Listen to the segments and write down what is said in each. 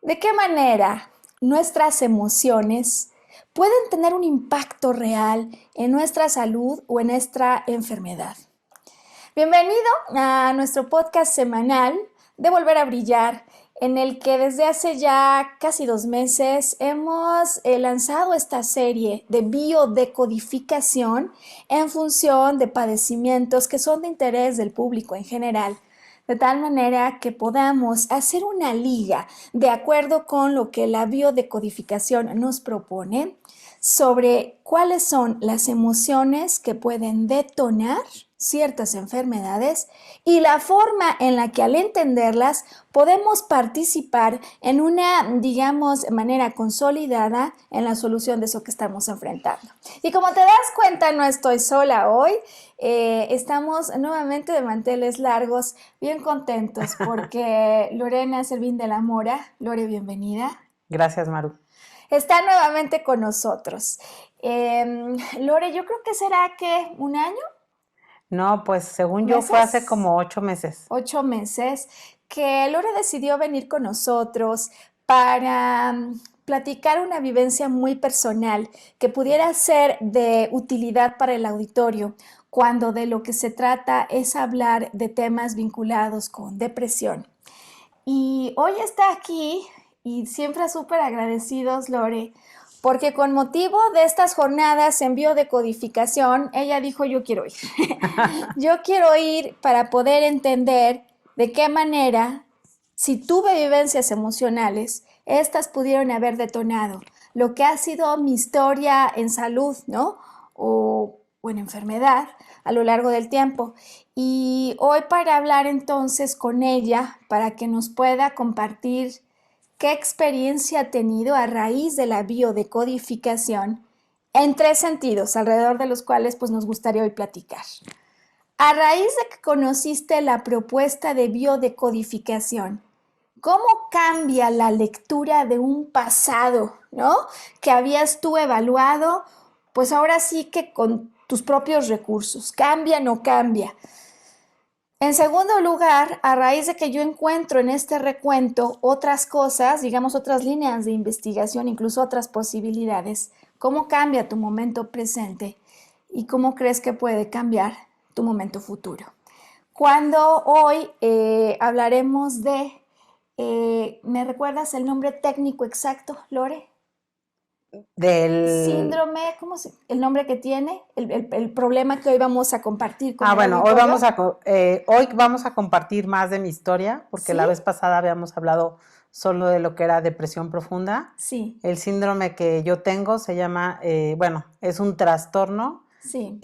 ¿De qué manera nuestras emociones pueden tener un impacto real en nuestra salud o en nuestra enfermedad? Bienvenido a nuestro podcast semanal de Volver a Brillar, en el que desde hace ya casi 2 meses hemos lanzado esta serie de biodecodificación en función de padecimientos que son de interés del público en general, de tal manera que podamos hacer una liga de acuerdo con lo que la biodecodificación nos propone sobre cuáles son las emociones que pueden detonar ciertas enfermedades y la forma en la que al entenderlas podemos participar en una, digamos, manera consolidada en la solución de eso que estamos enfrentando. Y como te das cuenta, no estoy sola hoy. Estamos nuevamente de manteles largos, bien contentos porque Lorena Servín de la Mora, Lore, bienvenida. Gracias, Maru. Está nuevamente con nosotros. Lore, yo creo que será que ¿un año? No, pues según yo fue hace como 8 meses. 8 meses que Lore decidió venir con nosotros para platicar una vivencia muy personal que pudiera ser de utilidad para el auditorio cuando de lo que se trata es hablar de temas vinculados con depresión. Y hoy está aquí y siempre súper agradecidos, Lore, porque con motivo de estas jornadas en biodecodificación, ella dijo, yo quiero ir. Yo quiero ir para poder entender de qué manera, si tuve vivencias emocionales, estas pudieron haber detonado lo que ha sido mi historia en salud, ¿no? O en enfermedad a lo largo del tiempo. Y hoy para hablar entonces con ella, para que nos pueda compartir qué experiencia ha tenido a raíz de la biodecodificación en 3 sentidos, alrededor de los cuales pues nos gustaría hoy platicar. A raíz de que conociste la propuesta de biodecodificación, ¿cómo cambia la lectura de un pasado, ¿no? Que habías tú evaluado, pues ahora sí que con tus propios recursos, ¿cambia o no cambia? En segundo lugar, a raíz de que yo encuentro en este recuento otras cosas, digamos otras líneas de investigación, incluso otras posibilidades, ¿cómo cambia tu momento presente y cómo crees que puede cambiar tu momento futuro? Cuando hoy hablaremos de, ¿me recuerdas el nombre técnico exacto, Lore? Del... Síndrome, el nombre que tiene, el problema que hoy vamos a compartir con el bueno, auditorio. hoy vamos a compartir más de mi historia, porque ¿Sí? La vez pasada habíamos hablado solo de lo que era depresión profunda. Sí. El síndrome que yo tengo se llama, es un trastorno Sí.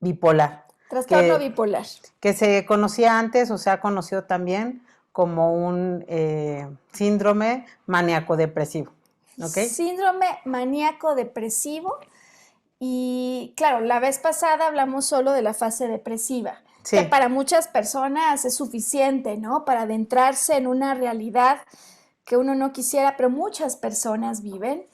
Bipolar. Trastorno bipolar. Que se conocía antes o se ha conocido también como un síndrome maníaco-depresivo. ¿Okay? Síndrome maníaco-depresivo. Y claro, la vez pasada hablamos solo de la fase depresiva, sí, que para muchas personas es suficiente, ¿no? Para adentrarse en una realidad que uno no quisiera, pero muchas personas viven.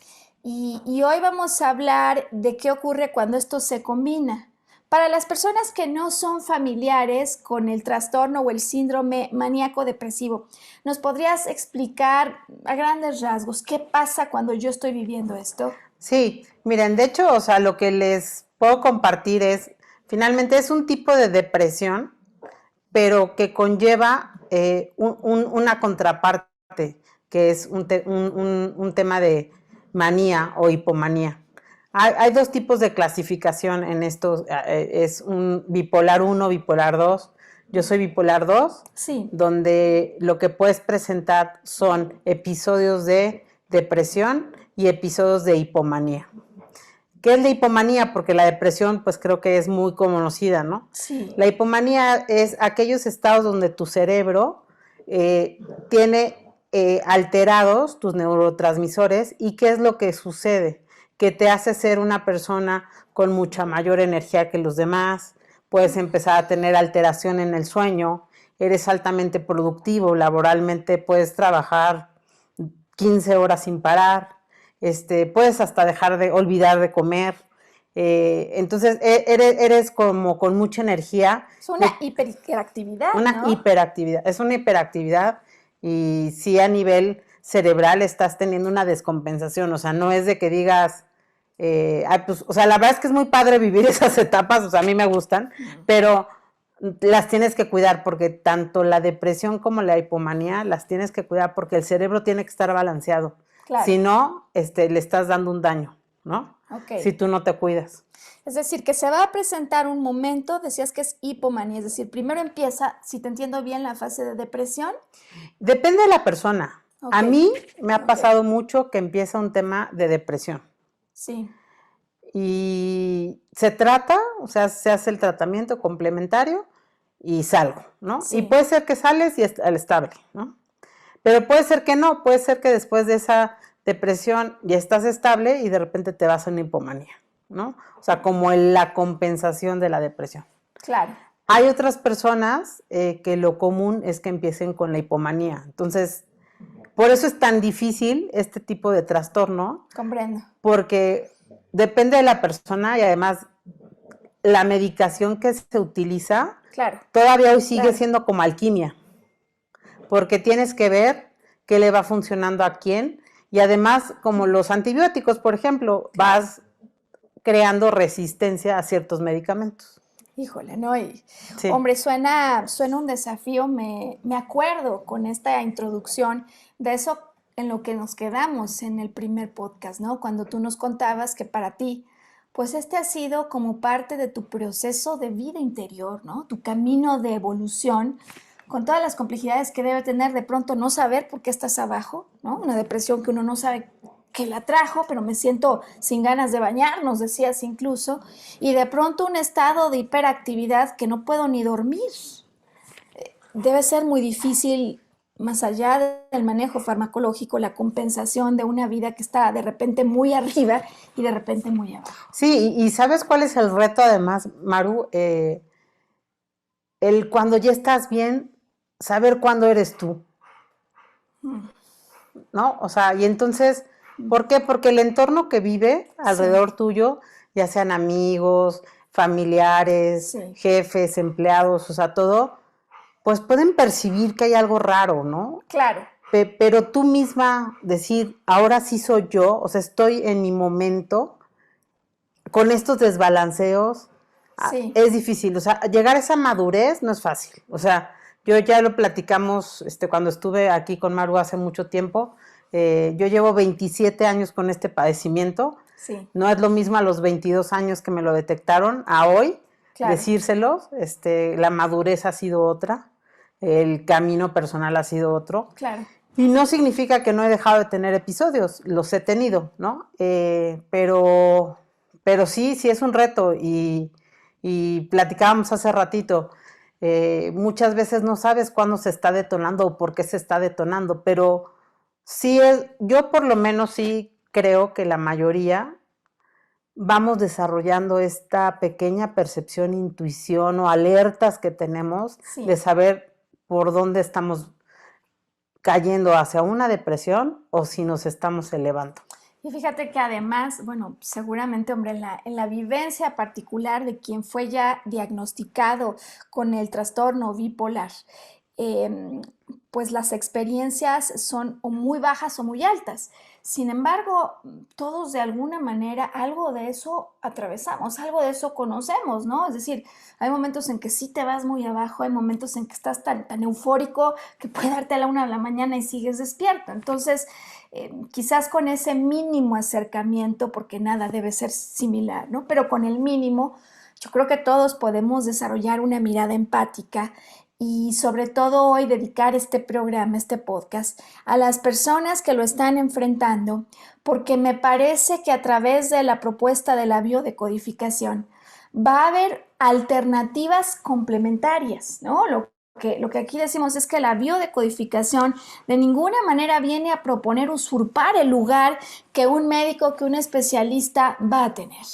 Y hoy vamos a hablar de qué ocurre cuando esto se combina. Para las personas que no son familiares con el trastorno o el síndrome maníaco-depresivo, ¿nos podrías explicar a grandes rasgos qué pasa cuando yo estoy viviendo esto? Sí, miren, de hecho, o sea, lo que les puedo compartir es, finalmente es un tipo de depresión, pero que conlleva una contraparte, que es un tema de manía o hipomanía. Hay 2 tipos de clasificación en estos, es un bipolar 1, bipolar 2. Yo soy bipolar 2, sí, donde lo que puedes presentar son episodios de depresión y episodios de hipomanía. ¿Qué es la hipomanía? Porque la depresión, pues creo que es muy conocida, ¿no? Sí. La hipomanía es aquellos estados donde tu cerebro tiene alterados tus neurotransmisores. ¿Y qué es lo que sucede? Que te hace ser una persona con mucha mayor energía que los demás, puedes empezar a tener alteración en el sueño, eres altamente productivo, laboralmente puedes trabajar 15 horas sin parar, puedes hasta olvidar de comer, entonces eres como con mucha energía. Es una hiperactividad, Una ¿no? hiperactividad, es una hiperactividad y sí a nivel cerebral estás teniendo una descompensación, o sea, no es de que digas, pues, o sea, la verdad es que es muy padre vivir esas etapas, o sea, a mí me gustan, pero las tienes que cuidar porque tanto la depresión como la hipomanía las tienes que cuidar porque el cerebro tiene que estar balanceado. Claro. Si no, le estás dando un daño, ¿no? Ok. Si tú no te cuidas. Es decir, que se va a presentar un momento, decías que es hipomanía, es decir, primero empieza, si te entiendo bien, la fase de depresión. Depende de la persona. Ok. A mí me ha Ok. pasado mucho que empieza un tema de depresión. Sí. Y se trata, o sea, se hace el tratamiento complementario y salgo, ¿no? Sí. Y puede ser que sales y al estable, ¿no? Pero puede ser que no, puede ser que después de esa depresión ya estás estable y de repente te vas a una hipomanía, ¿no? O sea, como la compensación de la depresión. Claro. Hay otras personas que lo común es que empiecen con la hipomanía. Entonces, por eso es tan difícil este tipo de trastorno. Comprendo. Porque depende de la persona y además la medicación que se utiliza, claro, todavía hoy sigue claro. siendo como alquimia, porque tienes que ver qué le va funcionando a quién y además como los antibióticos, por ejemplo, vas creando resistencia a ciertos medicamentos. Híjole, ¿no? Y, Sí. hombre, suena un desafío. Me acuerdo con esta introducción de eso en lo que nos quedamos en el primer podcast, ¿no? Cuando tú nos contabas que para ti, pues este ha sido como parte de tu proceso de vida interior, ¿no? Tu camino de evolución, con todas las complejidades que debe tener de pronto no saber por qué estás abajo, ¿no? Una depresión que uno no sabe que la trajo, pero me siento sin ganas de bañar, nos decías incluso, y de pronto un estado de hiperactividad que no puedo ni dormir. Debe ser muy difícil, más allá del manejo farmacológico, la compensación de una vida que está de repente muy arriba y de repente muy abajo. Sí, y ¿sabes cuál es el reto además, Maru? El cuando ya estás bien, saber cuándo eres tú, ¿no? O sea, y entonces, ¿por qué? Porque el entorno que vive alrededor tuyo, ya sean amigos, familiares, jefes, empleados, o sea, todo, pues pueden percibir que hay algo raro, ¿no? Claro. Pero tú misma decir, ahora sí soy yo, o sea, estoy en mi momento, con estos desbalanceos, es difícil, o sea, llegar a esa madurez no es fácil, o sea, yo ya lo platicamos cuando estuve aquí con Maru hace mucho tiempo, yo llevo 27 años con este padecimiento, no es lo mismo a los 22 años que me lo detectaron a hoy, decírselos, la madurez ha sido otra, el camino personal ha sido otro, y no significa que no he dejado de tener episodios, los he tenido, ¿no? Pero sí es un reto y platicábamos hace ratito, muchas veces no sabes cuándo se está detonando o por qué se está detonando, pero sí yo por lo menos sí creo que la mayoría vamos desarrollando esta pequeña percepción, intuición o alertas que tenemos de saber por dónde estamos cayendo hacia una depresión o si nos estamos elevando. Y fíjate que además, bueno, seguramente, hombre, en la vivencia particular de quien fue ya diagnosticado con el trastorno bipolar, pues las experiencias son o muy bajas o muy altas. Sin embargo, todos de alguna manera algo de eso atravesamos, algo de eso conocemos, ¿no? Es decir, hay momentos en que sí te vas muy abajo, hay momentos en que estás tan eufórico que puede darte a la 1 de la mañana y sigues despierto. Entonces, quizás con ese mínimo acercamiento, porque nada debe ser similar, ¿no? Pero con el mínimo, yo creo que todos podemos desarrollar una mirada empática y sobre todo hoy dedicar este programa, este podcast, a las personas que lo están enfrentando, porque me parece que a través de la propuesta de la biodecodificación va a haber alternativas complementarias, ¿no? Lo que aquí decimos es que la biodecodificación de ninguna manera viene a proponer usurpar el lugar que un médico, que un especialista va a tener,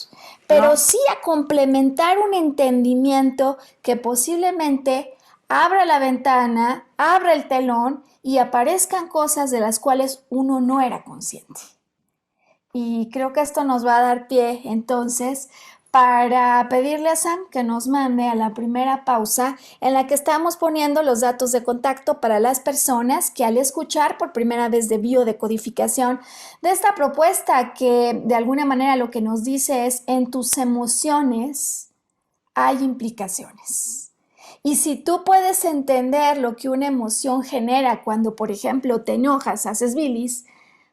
pero sí a complementar un entendimiento que posiblemente abra la ventana, abra el telón y aparezcan cosas de las cuales uno no era consciente. Y creo que esto nos va a dar pie entonces para pedirle a Sam que nos mande a la primera pausa en la que estamos poniendo los datos de contacto para las personas que al escuchar por primera vez de biodecodificación de esta propuesta que de alguna manera lo que nos dice es en tus emociones hay implicaciones. Y si tú puedes entender lo que una emoción genera cuando, por ejemplo, te enojas, haces bilis,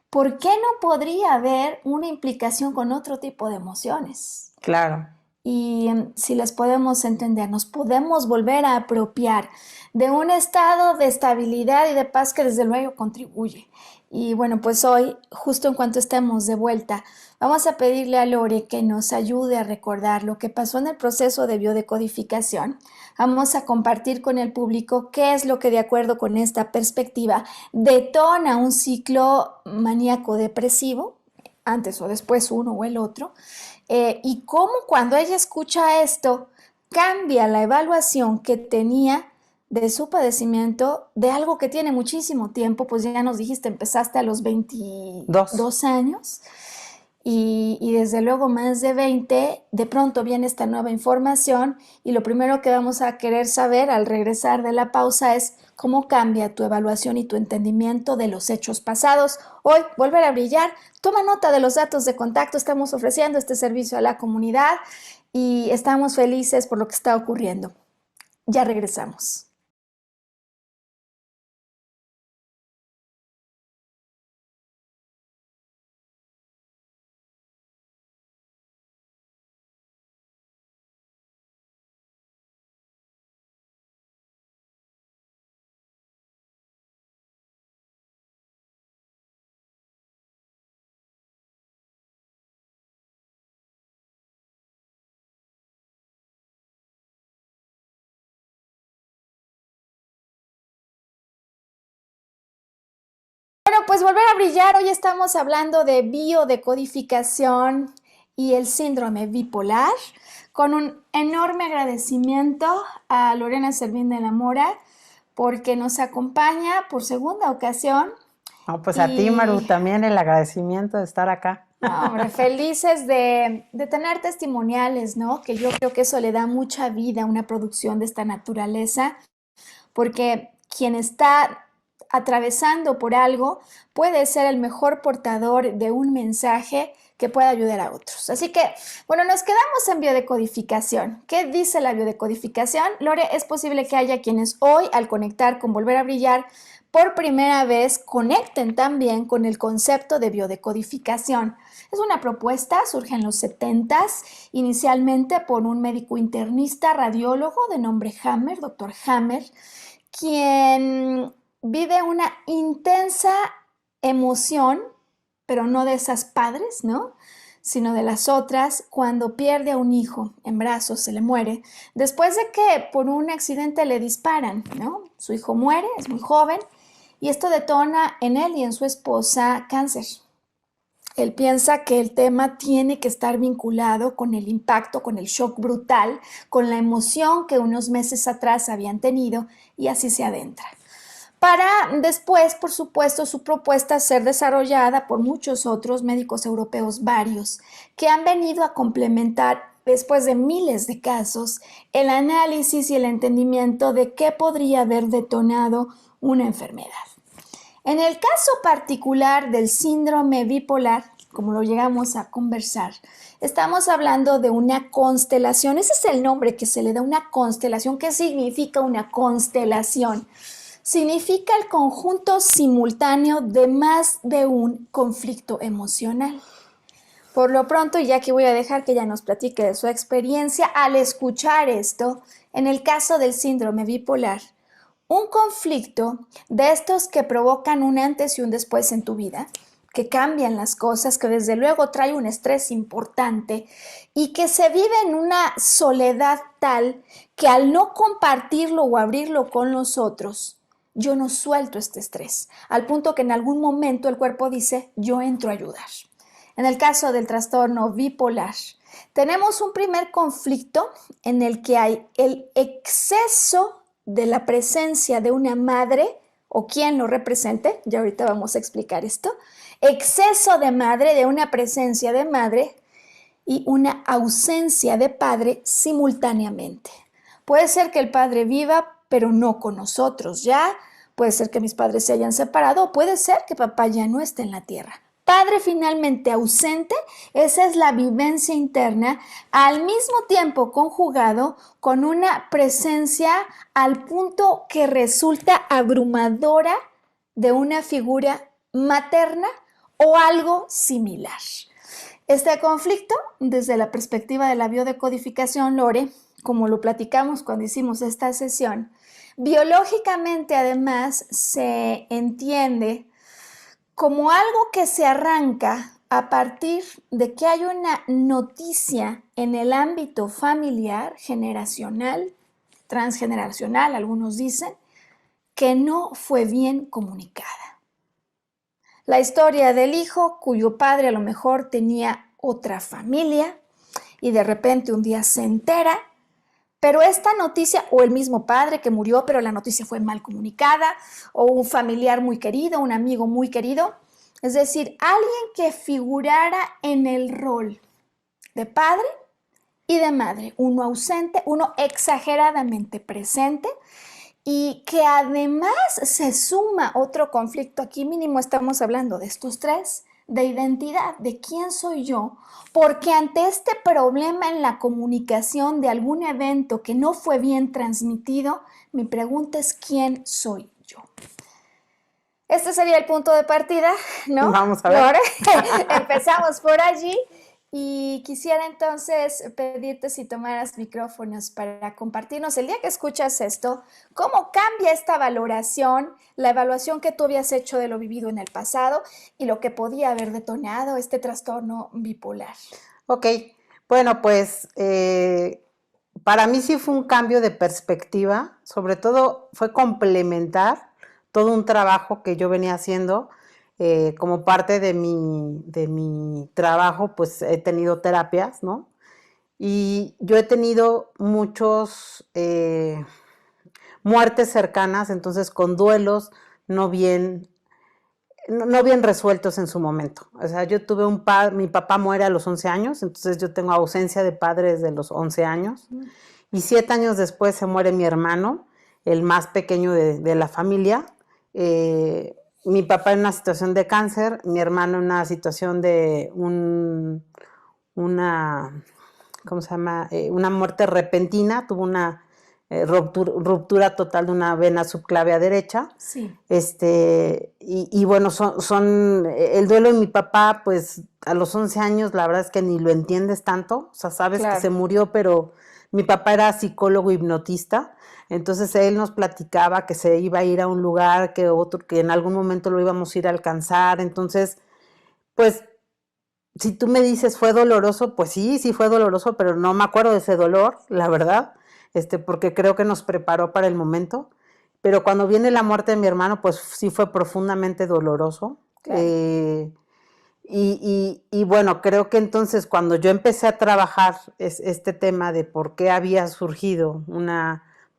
¿por qué no podría haber una implicación con otro tipo de emociones? Claro. Y si las podemos entender, nos podemos volver a apropiar de un estado de estabilidad y de paz que desde luego contribuye. Y bueno, pues hoy, justo en cuanto estemos de vuelta, vamos a pedirle a Lore que nos ayude a recordar lo que pasó en el proceso de biodecodificación. Vamos a compartir con el público qué es lo que, de acuerdo con esta perspectiva, detona un ciclo maníaco depresivo, antes o después uno o el otro, y cómo cuando ella escucha esto cambia la evaluación que tenía de su padecimiento, de algo que tiene muchísimo tiempo, pues ya nos dijiste, empezaste a los 22 años y desde luego más de 20, de pronto viene esta nueva información y lo primero que vamos a querer saber al regresar de la pausa es cómo cambia tu evaluación y tu entendimiento de los hechos pasados. Hoy, volver a brillar, toma nota de los datos de contacto, estamos ofreciendo este servicio a la comunidad y estamos felices por lo que está ocurriendo. Ya regresamos. Bueno, pues volver a brillar. Hoy estamos hablando de biodecodificación y el síndrome bipolar, con un enorme agradecimiento a Lorena Servín de la Mora porque nos acompaña por segunda ocasión. No, pues a ti, Maru, también el agradecimiento de estar acá. No, hombre, felices de tener testimoniales, ¿no? Que yo creo que eso le da mucha vida a una producción de esta naturaleza, porque quien está atravesando por algo puede ser el mejor portador de un mensaje que pueda ayudar a otros. Así que, bueno, nos quedamos en biodecodificación. ¿Qué dice la biodecodificación? Lore, es posible que haya quienes hoy, al conectar con Volver a Brillar, por primera vez conecten también con el concepto de biodecodificación. Es una propuesta, surge en los 70s, inicialmente por un médico internista radiólogo de nombre Hammer, doctor Hammer, quien vive una intensa emoción, pero no de esas padres, ¿no? Sino de las otras, cuando pierde a un hijo en brazos, se le muere, después de que por un accidente le disparan, ¿no? Su hijo muere, es muy joven, y esto detona en él y en su esposa cáncer. Él piensa que el tema tiene que estar vinculado con el impacto, con el shock brutal, con la emoción que unos meses atrás habían tenido, y así se adentra. Para después, por supuesto, su propuesta ser desarrollada por muchos otros médicos europeos varios, que han venido a complementar, después de miles de casos, el análisis y el entendimiento de qué podría haber detonado una enfermedad. En el caso particular del síndrome bipolar, como lo llegamos a conversar, estamos hablando de una constelación. Ese es el nombre que se le da a una constelación. ¿Qué significa una constelación? Significa el conjunto simultáneo de más de un conflicto emocional. Por lo pronto, ya que voy a dejar que ella nos platique de su experiencia al escuchar esto, en el caso del síndrome bipolar, un conflicto de estos que provocan un antes y un después en tu vida, que cambian las cosas, que desde luego trae un estrés importante y que se vive en una soledad tal que al no compartirlo o abrirlo con los otros, yo no suelto este estrés, al punto que en algún momento el cuerpo dice, yo entro a ayudar. En el caso del trastorno bipolar, tenemos un primer conflicto en el que hay el exceso de la presencia de una madre o quien lo represente, ya ahorita vamos a explicar esto, exceso de madre, de una presencia de madre, y una ausencia de padre simultáneamente. Puede ser que el padre viva, pero no con nosotros ya. Puede ser que mis padres se hayan separado o puede ser que papá ya no esté en la tierra. Padre finalmente ausente, esa es la vivencia interna, al mismo tiempo conjugado con una presencia al punto que resulta abrumadora de una figura materna o algo similar. Este conflicto, desde la perspectiva de la biodecodificación, Lore, como lo platicamos cuando hicimos esta sesión, biológicamente además se entiende como algo que se arranca a partir de que hay una noticia en el ámbito familiar, generacional, transgeneracional, algunos dicen, que no fue bien comunicada. La historia del hijo cuyo padre a lo mejor tenía otra familia y de repente un día se entera, pero esta noticia, o el mismo padre que murió, pero la noticia fue mal comunicada, o un familiar muy querido, un amigo muy querido, es decir, alguien que figurara en el rol de padre y de madre, uno ausente, uno exageradamente presente, y que además se suma otro conflicto, aquí mínimo estamos hablando de estos tres, de identidad, de quién soy yo, porque ante este problema en la comunicación de algún evento que no fue bien transmitido, mi pregunta es ¿quién soy yo? Este sería el punto de partida, ¿no? Vamos a ver. Ahora empezamos por allí. Y quisiera entonces pedirte si tomaras micrófonos para compartirnos el día que escuchas esto, cómo cambia esta valoración, la evaluación que tú habías hecho de lo vivido en el pasado y lo que podía haber detonado este trastorno bipolar. Ok, bueno, pues para mí sí fue un cambio de perspectiva, sobre todo fue complementar todo un trabajo que yo venía haciendo. Como parte de mi trabajo, pues he tenido terapias, ¿no? Y yo he tenido muchos muertes cercanas, entonces con duelos no bien resueltos en su momento. O sea, yo tuve mi papá muere a los 11 años, entonces yo tengo ausencia de padre desde los 11 años. Y 7 años después se muere mi hermano, el más pequeño de la familia. Mi papá en una situación de cáncer, mi hermano en una situación de ¿cómo se llama? Una muerte repentina, tuvo una ruptura total de una vena subclavia derecha. Sí. Y bueno, el duelo de mi papá, pues a los 11 años la verdad es que ni lo entiendes tanto, o sea, sabes que se murió, pero mi papá era psicólogo hipnotista, entonces él nos platicaba que se iba a ir a un lugar, que en algún momento lo íbamos a ir a alcanzar, entonces, pues, si tú me dices fue doloroso, pues sí fue doloroso, pero no me acuerdo de ese dolor, la verdad, porque creo que nos preparó para el momento, pero cuando viene la muerte de mi hermano, pues sí fue profundamente doloroso. Claro. Y bueno, creo que entonces cuando yo empecé a trabajar este tema de por qué había surgido un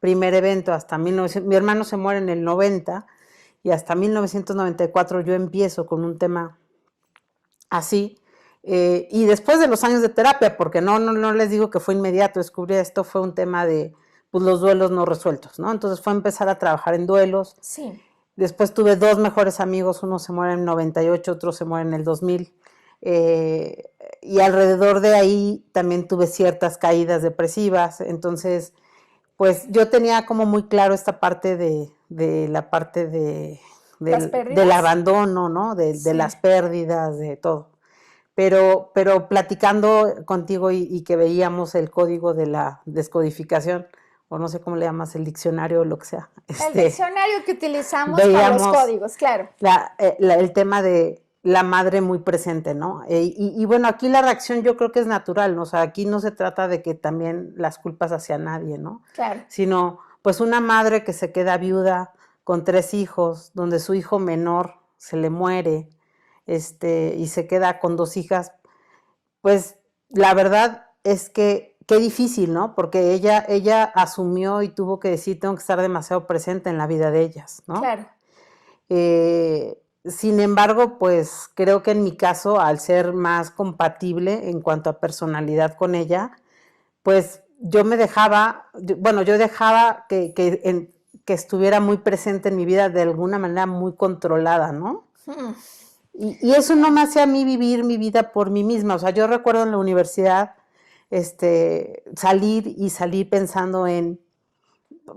primer evento hasta 1900, mi hermano se muere en el 90 y hasta 1994 yo empiezo con un tema así, y después de los años de terapia, porque no les digo que fue inmediato, descubrí esto, fue un tema de pues, los duelos no resueltos, ¿no? Entonces fue empezar a trabajar en duelos. Sí. Después tuve 2 mejores amigos, uno se muere en el 98, otro se muere en el 2000, y alrededor de ahí también tuve ciertas caídas depresivas, entonces pues yo tenía como muy claro esta parte del abandono, ¿no? De las pérdidas, de todo. Pero platicando contigo y que veíamos el código de la descodificación, o no sé cómo le llamas, el diccionario o lo que sea. El diccionario que utilizamos para los códigos, claro. El tema de la madre muy presente, ¿no? Y bueno, aquí la reacción yo creo que es natural, ¿no? O sea, aquí no se trata de que también las culpas hacia nadie, ¿no? Claro. Sino, pues una madre que se queda viuda con 3 hijos, donde su hijo menor se le muere, y se queda con 2 hijas, pues la verdad es que qué difícil, ¿no? Porque ella asumió y tuvo que decir, tengo que estar demasiado presente en la vida de ellas, ¿no? Claro. Sin embargo, pues creo que en mi caso, al ser más compatible en cuanto a personalidad con ella, pues yo dejaba que estuviera muy presente en mi vida de alguna manera muy controlada, ¿no? Hmm, Y eso no me hacía a mí vivir mi vida por mí misma. O sea, yo recuerdo en la universidad salir pensando en,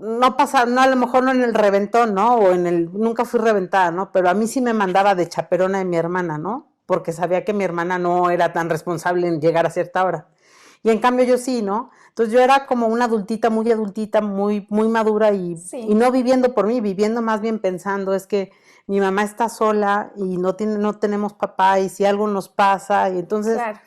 no pasa, no, a lo mejor no en el reventón, ¿no? Nunca fui reventada, ¿no? Pero a mí sí me mandaba de chaperona de mi hermana, ¿no? Porque sabía que mi hermana no era tan responsable en llegar a cierta hora. Y en cambio yo sí, ¿no? Entonces yo era como una adultita, muy madura y sí, no viviendo por mí, viviendo más bien pensando, es que mi mamá está sola y no tenemos papá y si algo nos pasa, y claro.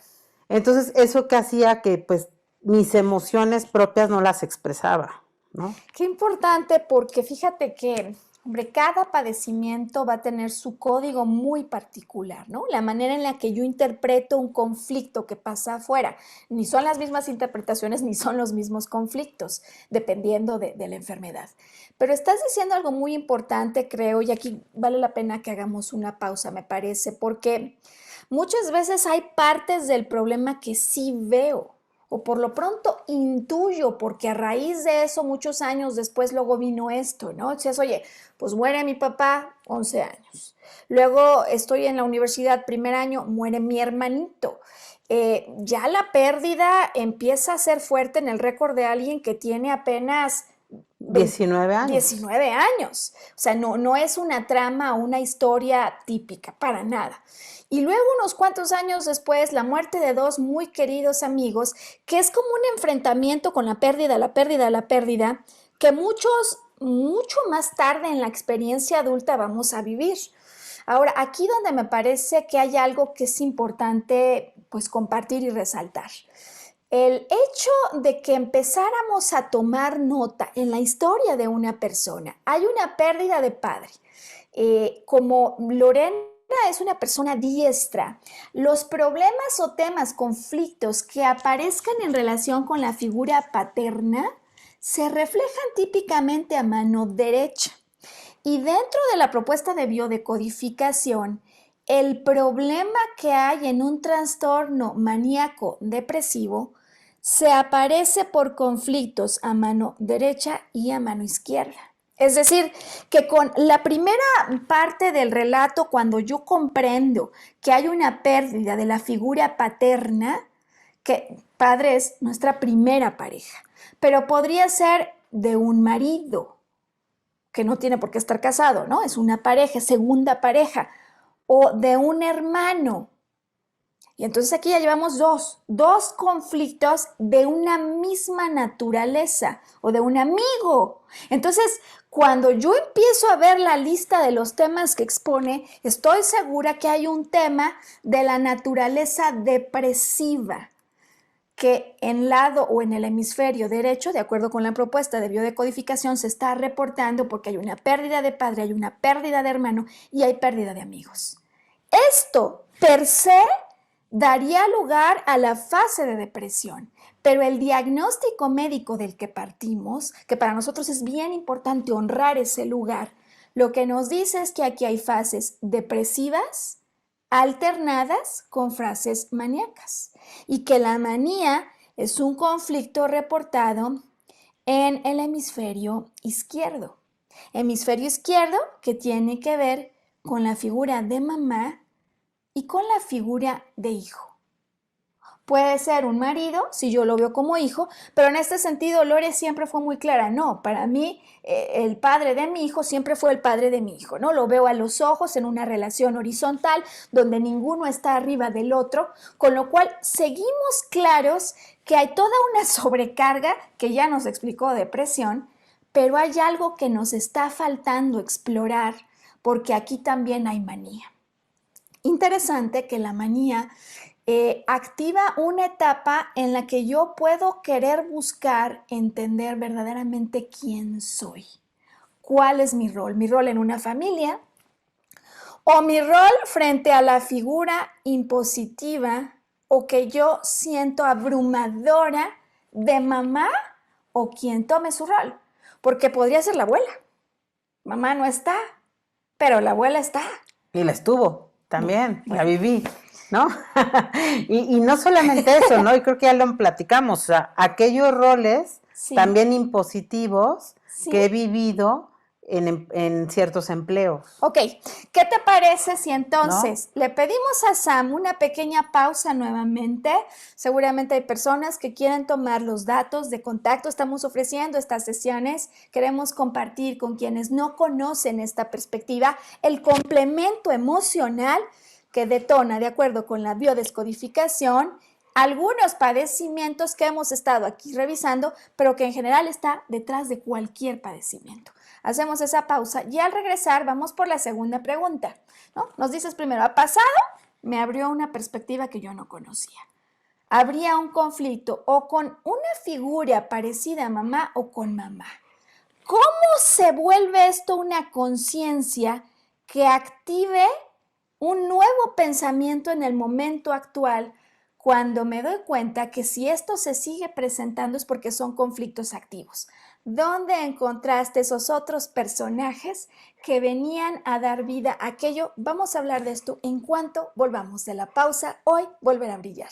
entonces eso que hacía que pues mis emociones propias no las expresaba, ¿no? Qué importante porque fíjate que, hombre, cada padecimiento va a tener su código muy particular, ¿no? La manera en la que yo interpreto un conflicto que pasa afuera, ni son las mismas interpretaciones ni son los mismos conflictos, dependiendo de la enfermedad. Pero estás diciendo algo muy importante, creo, y aquí vale la pena que hagamos una pausa, me parece, porque muchas veces hay partes del problema que sí veo o por lo pronto intuyo, porque a raíz de eso muchos años después luego vino esto, ¿no? Dices, oye, pues muere mi papá, 11 años. Luego estoy en la universidad, primer año, muere mi hermanito. Ya la pérdida empieza a ser fuerte en el récord de alguien que tiene apenas 20 19 años. 19 años. O sea, no es una trama o una historia típica, para nada. Y luego unos cuantos años después, la muerte de dos muy queridos amigos, que es como un enfrentamiento con la pérdida, que mucho más tarde en la experiencia adulta vamos a vivir. Ahora, aquí donde me parece que hay algo que es importante pues compartir y resaltar. El hecho de que empezáramos a tomar nota en la historia de una persona, hay una pérdida de padre. Como Lorena es una persona diestra, los problemas o temas, conflictos que aparezcan en relación con la figura paterna se reflejan típicamente a mano derecha. Y dentro de la propuesta de biodecodificación, el problema que hay en un trastorno maníaco depresivo se aparece por conflictos a mano derecha y a mano izquierda. Es decir, que con la primera parte del relato, cuando yo comprendo que hay una pérdida de la figura paterna, que padre es nuestra primera pareja, pero podría ser de un marido, que no tiene por qué estar casado, ¿no? Es una pareja, segunda pareja, o de un hermano. Y entonces aquí ya llevamos dos conflictos de una misma naturaleza o de un amigo. Entonces, cuando yo empiezo a ver la lista de los temas que expone, estoy segura que hay un tema de la naturaleza depresiva que en lado o en el hemisferio derecho, de acuerdo con la propuesta de biodecodificación, se está reportando porque hay una pérdida de padre, hay una pérdida de hermano y hay pérdida de amigos. Esto per se daría lugar a la fase de depresión, pero el diagnóstico médico del que partimos, que para nosotros es bien importante honrar ese lugar, lo que nos dice es que aquí hay fases depresivas alternadas con fases maníacas y que la manía es un conflicto reportado en el hemisferio izquierdo. Hemisferio izquierdo que tiene que ver con la figura de mamá y con la figura de hijo. Puede ser un marido, si yo lo veo como hijo, pero en este sentido Lore siempre fue muy clara. No, para mí el padre de mi hijo siempre fue el padre de mi hijo, ¿no? Lo veo a los ojos en una relación horizontal donde ninguno está arriba del otro, con lo cual seguimos claros que hay toda una sobrecarga que ya nos explicó depresión, pero hay algo que nos está faltando explorar porque aquí también hay manía. Interesante que la manía activa una etapa en la que yo puedo querer buscar entender verdaderamente quién soy, cuál es mi rol en una familia o mi rol frente a la figura impositiva o que yo siento abrumadora de mamá o quien tome su rol, porque podría ser la abuela. Mamá no está, pero la abuela está. Y la estuvo también, la viví, ¿no? Y no solamente eso, ¿no? Y creo que ya lo platicamos, o sea, aquellos roles Sí, también impositivos sí. que he vivido en ciertos empleos, Ok, ¿qué te parece si ¿no? entonces le pedimos a Sam una pequeña pausa nuevamente? Seguramente hay personas que quieren tomar los datos de contacto. Estamos ofreciendo estas sesiones. Queremos compartir con quienes no conocen esta perspectiva el complemento emocional que detona, de acuerdo con la biodescodificación, algunos padecimientos que hemos estado aquí revisando, pero que en general está detrás de cualquier padecimiento. Hacemos esa pausa y al regresar vamos por la segunda pregunta, ¿no? Nos dices primero, ¿ha pasado? Me abrió una perspectiva que yo no conocía. ¿Habría un conflicto o con una figura parecida a mamá o con mamá? ¿Cómo se vuelve esto una conciencia que active un nuevo pensamiento en el momento actual cuando me doy cuenta que si esto se sigue presentando es porque son conflictos activos? ¿Dónde encontraste esos otros personajes que venían a dar vida a aquello? Vamos a hablar de esto en cuanto volvamos de la pausa. Hoy volverá a brillar.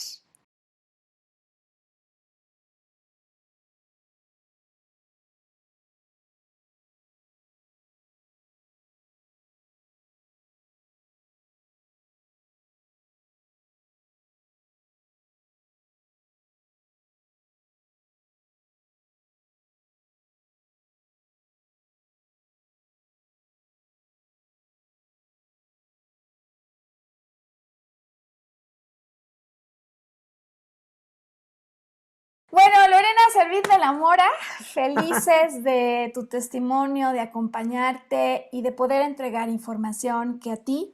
Bueno, Lorena Servín de la Mora, felices de tu testimonio, de acompañarte y de poder entregar información que a ti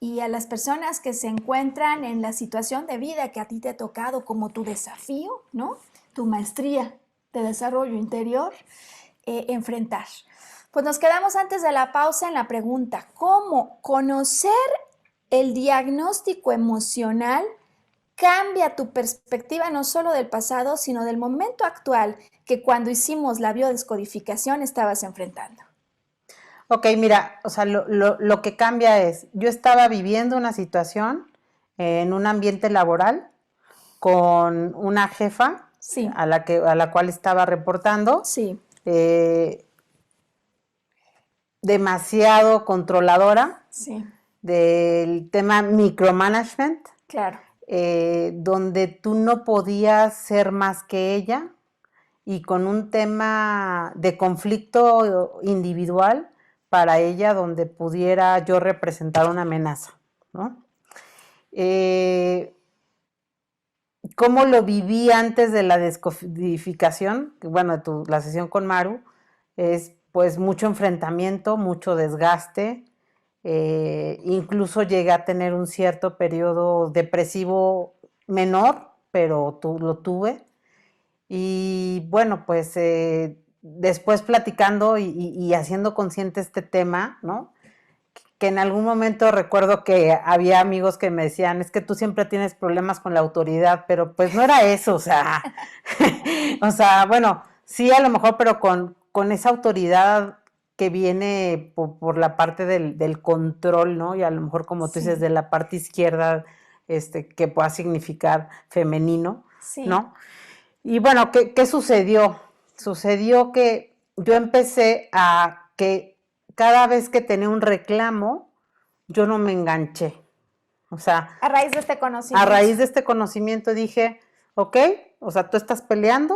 y a las personas que se encuentran en la situación de vida que a ti te ha tocado como tu desafío, ¿no? Tu maestría de desarrollo interior, enfrentar. Pues nos quedamos antes de la pausa en la pregunta, ¿cómo conocer el diagnóstico emocional cambia tu perspectiva no solo del pasado, sino del momento actual que cuando hicimos la biodescodificación estabas enfrentando? Ok, mira, o sea, lo que cambia es, yo estaba viviendo una situación en un ambiente laboral con una jefa Sí, a la cual estaba reportando, sí, eh, demasiado controladora sí, del tema micromanagement, claro. donde tú no podías ser más que ella y con un tema de conflicto individual para ella donde pudiera yo representar una amenaza, ¿no? Eh, ¿Cómo lo viví antes de la descodificación? Bueno, la sesión con Maru es pues mucho enfrentamiento, mucho desgaste, incluso llegué a tener un cierto periodo depresivo menor, pero lo tuve. Y bueno, pues después platicando y haciendo consciente este tema, ¿no? Que en algún momento recuerdo que había amigos que me decían, es que tú siempre tienes problemas con la autoridad, pero pues no era eso, o sea, o sea, bueno, sí a lo mejor, pero con esa autoridad que viene por la parte del control, ¿no? Y a lo mejor, como tú dices, Sí, de la parte izquierda, que pueda significar femenino, sí, ¿no? Y bueno, ¿qué sucedió? Sucedió que yo empecé a que cada vez que tenía un reclamo, yo no me enganché. O sea, a raíz de este a conocimiento. raíz de este conocimiento dije, ok, o sea, tú estás peleando,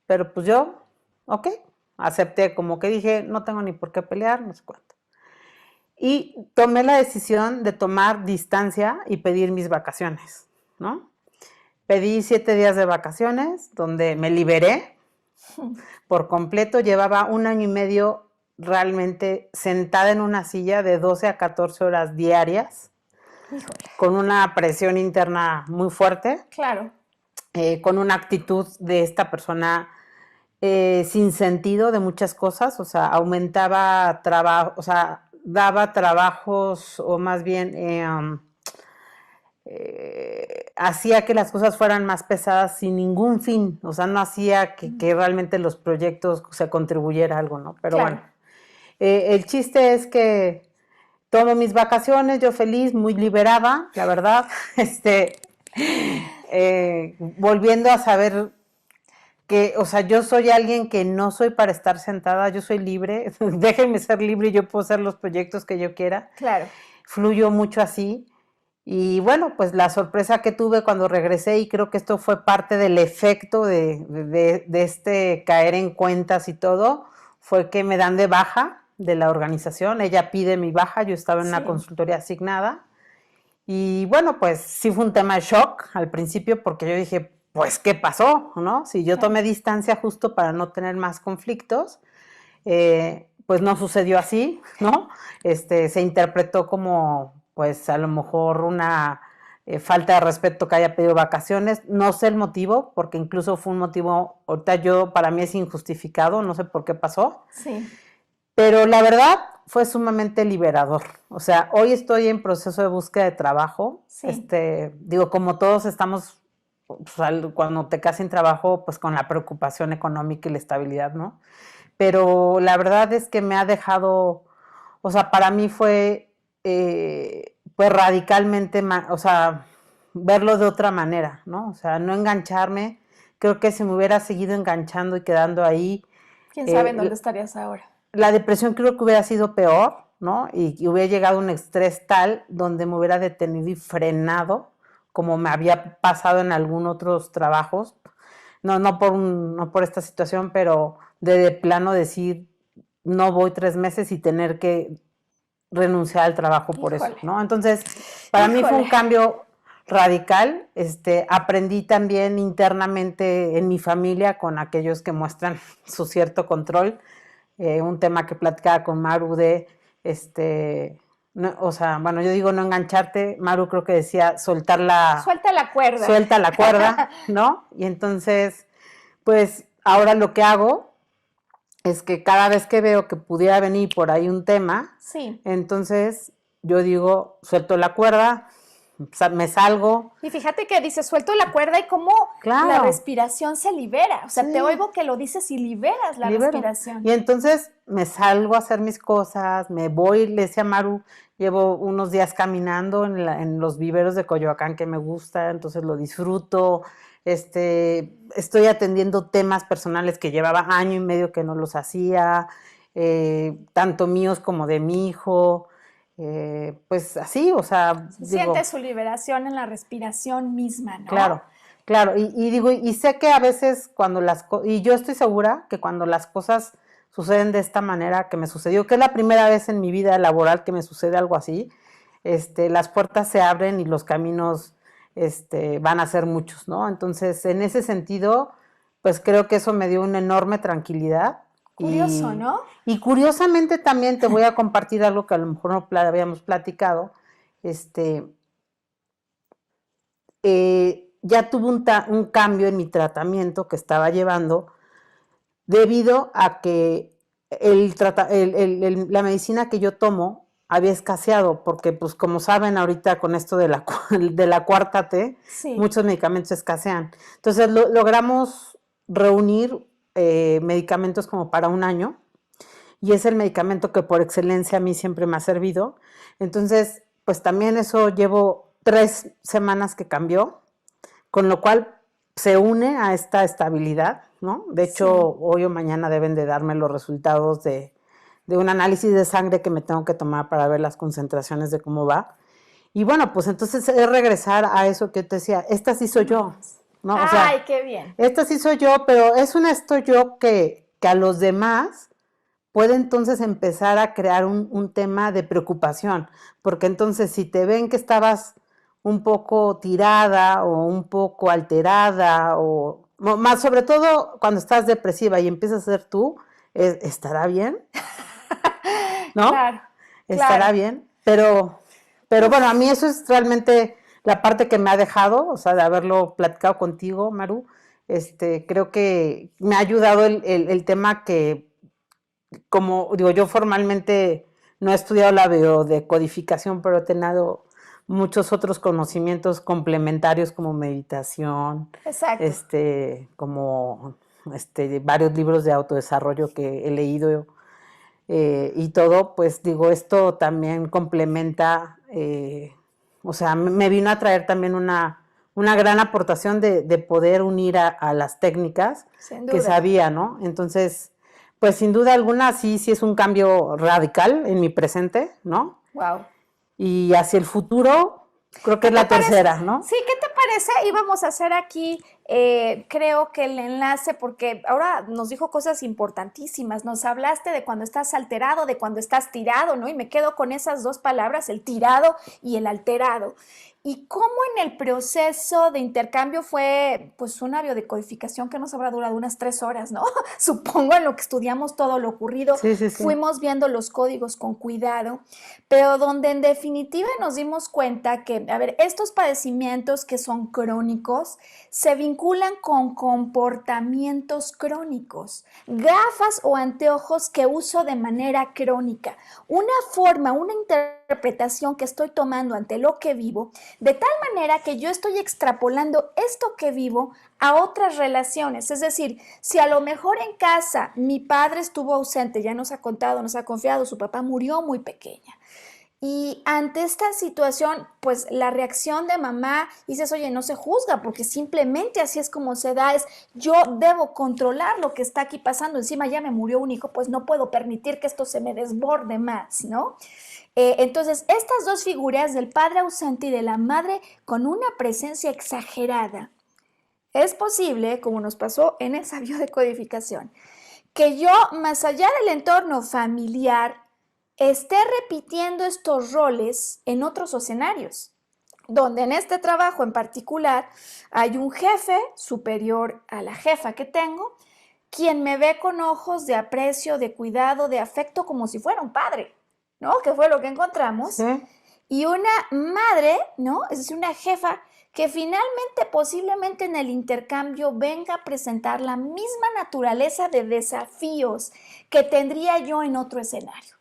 pero pues yo, ok, acepté, como que dije, no tengo ni por qué pelear, no sé cuánto. Y tomé la decisión de tomar distancia y pedir mis vacaciones, ¿no? Pedí 7 días de vacaciones donde me liberé por completo. Llevaba un año y medio realmente sentada en una silla de 12 a 14 horas diarias, Híjole, con una presión interna muy fuerte, claro. con una actitud de esta persona sin sentido de muchas cosas, o sea, aumentaba trabajo, o sea, daba trabajos o más bien hacía que las cosas fueran más pesadas sin ningún fin, o sea, no hacía que realmente los proyectos se contribuyera a algo, ¿no? Pero Claro. bueno, el chiste es que tomo mis vacaciones, yo feliz, muy liberada, la verdad, volviendo a saber que, o sea, yo soy alguien que no soy para estar sentada, yo soy libre, déjenme ser libre y yo puedo hacer los proyectos que yo quiera. Claro. Fluyo mucho así. Y bueno, pues la sorpresa que tuve cuando regresé, y creo que esto fue parte del efecto de este caer en cuentas y todo, fue que me dan de baja de la organización. Ella pide mi baja, yo estaba en una consultoría asignada. Y bueno, pues sí fue un tema de shock al principio porque yo dije, pues, ¿qué pasó? ¿No? Si yo tomé distancia justo para no tener más conflictos, pues no sucedió así, ¿no? Se interpretó como, pues a lo mejor una falta de respeto que haya pedido vacaciones. No sé el motivo, porque incluso fue un motivo, ahorita para mí es injustificado, no sé por qué pasó. Sí. Pero la verdad fue sumamente liberador. O sea, hoy estoy en proceso de búsqueda de trabajo. Sí. Digo, como todos estamos, pues, cuando te quedas sin trabajo, pues con la preocupación económica y la estabilidad, ¿no? Pero la verdad es que me ha dejado, o sea, para mí fue, pues radicalmente, o sea, verlo de otra manera, ¿no? O sea, no engancharme. Creo que si me hubiera seguido enganchando y quedando ahí, ¿Quién sabe en dónde estarías ahora? la depresión creo que hubiera sido peor, ¿no? Y hubiera llegado a un estrés tal donde me hubiera detenido y frenado, como me había pasado en algunos otros trabajos. No por esta situación, pero de plano decir, no voy 3 meses y tener que renunciar al trabajo por eso, ¿no? Entonces, para mí fue un cambio radical. Aprendí también internamente en mi familia con aquellos que muestran su cierto control. Un tema que platicaba con Maru de, no, o sea, bueno, yo digo no engancharte, Maru creo que decía suelta la cuerda. Suelta la cuerda, ¿no? Y entonces, pues ahora lo que hago es que cada vez que veo que pudiera venir por ahí un tema, sí. Entonces yo digo, suelto la cuerda, me salgo. Y fíjate que dices, suelto la cuerda y cómo la respiración se libera. O sea, te oigo que lo dices y liberas la respiración. Y entonces me salgo a hacer mis cosas, me voy, le decía a Maru, llevo unos días caminando en los viveros de Coyoacán que me gusta, entonces lo disfruto. Estoy atendiendo temas personales que llevaba año y medio que no los hacía, tanto míos como de mi hijo. Pues así, o sea. Siente su liberación en la respiración misma, ¿no? Claro, claro. Y sé que a veces cuando y yo estoy segura que cuando las cosas suceden de esta manera que me sucedió, que es la primera vez en mi vida laboral que me sucede algo así, las puertas se abren y los caminos, van a ser muchos, ¿no? Entonces, en ese sentido, pues creo que eso me dio una enorme tranquilidad. Curioso, ¿no? Y curiosamente también te voy a compartir algo que a lo mejor no habíamos platicado. Ya tuve un cambio en mi tratamiento que estaba llevando debido a que la medicina que yo tomo había escaseado, porque pues como saben ahorita con esto de la cuarta T, muchos medicamentos escasean. Entonces logramos reunir medicamentos como para un año, y es el medicamento que por excelencia a mí siempre me ha servido. Entonces, pues también eso llevo 3 semanas que cambió, con lo cual se une a esta estabilidad, ¿no? De hecho, hoy o mañana deben de darme los resultados de un análisis de sangre que me tengo que tomar para ver las concentraciones de cómo va. Y bueno, pues entonces es regresar a eso que te decía, esta sí soy yo, ¿no? O sea, ¡ay, qué bien! Esta sí soy yo, pero es una estoy yo que a los demás puede entonces empezar a crear un tema de preocupación, porque entonces si te ven que estabas un poco tirada o un poco alterada, o más sobre todo cuando estás depresiva y empiezas a ser tú, ¿estará bien? ¿No? Claro. ¿Estará bien? Pero bueno, a mí eso es realmente la parte que me ha dejado, o sea, de haberlo platicado contigo, Maru. Creo que me ha ayudado el tema que, como digo, yo formalmente no he estudiado la biodecodificación, pero he tenido muchos otros conocimientos complementarios como meditación. Exacto. Como varios libros de autodesarrollo que he leído, y todo, pues digo, esto también complementa, o sea, me vino a traer también una gran aportación de poder unir a las técnicas Sin que duda. sabía, ¿no? Entonces, pues sin duda alguna sí es un cambio radical en mi presente, ¿no? Wow. Y hacia el futuro, creo que ¿Qué es te la parece? tercera, ¿no? Sí, ¿qué te parece? Íbamos a hacer aquí, creo que el enlace, porque ahora nos dijo cosas importantísimas. Nos hablaste de cuando estás alterado, de cuando estás tirado, ¿no? Y me quedo con esas dos palabras, el tirado y el alterado. Y cómo en el proceso de intercambio fue, pues, una biodecodificación que nos habrá durado unas 3 horas, ¿no? Supongo en lo que estudiamos todo lo ocurrido, Sí, sí, sí. fuimos viendo los códigos con cuidado, pero donde en definitiva nos dimos cuenta que, a ver, estos padecimientos que son crónicos se vinculan con comportamientos crónicos, gafas o anteojos que uso de manera crónica, una forma, una interpretación que estoy tomando ante lo que vivo, de tal manera que yo estoy extrapolando esto que vivo a otras relaciones. Es decir, si a lo mejor en casa mi padre estuvo ausente, ya nos ha contado, nos ha confiado, su papá murió muy pequeña. Y ante esta situación, pues la reacción de mamá, dices, oye, no se juzga, porque simplemente así es como se da, es yo debo controlar lo que está aquí pasando, encima ya me murió un hijo, pues no puedo permitir que esto se me desborde más, ¿no? Entonces, estas dos figuras del padre ausente y de la madre con una presencia exagerada, es posible, como nos pasó en esa biodecodificación, que yo, más allá del entorno familiar, esté repitiendo estos roles en otros escenarios, donde en este trabajo en particular hay un jefe superior a la jefa que tengo, quien me ve con ojos de aprecio, de cuidado, de afecto, como si fuera un padre, ¿no? Que fue lo que encontramos. Sí. Y una madre, ¿no? Es decir, una jefa que finalmente posiblemente en el intercambio venga a presentar la misma naturaleza de desafíos que tendría yo en otro escenario.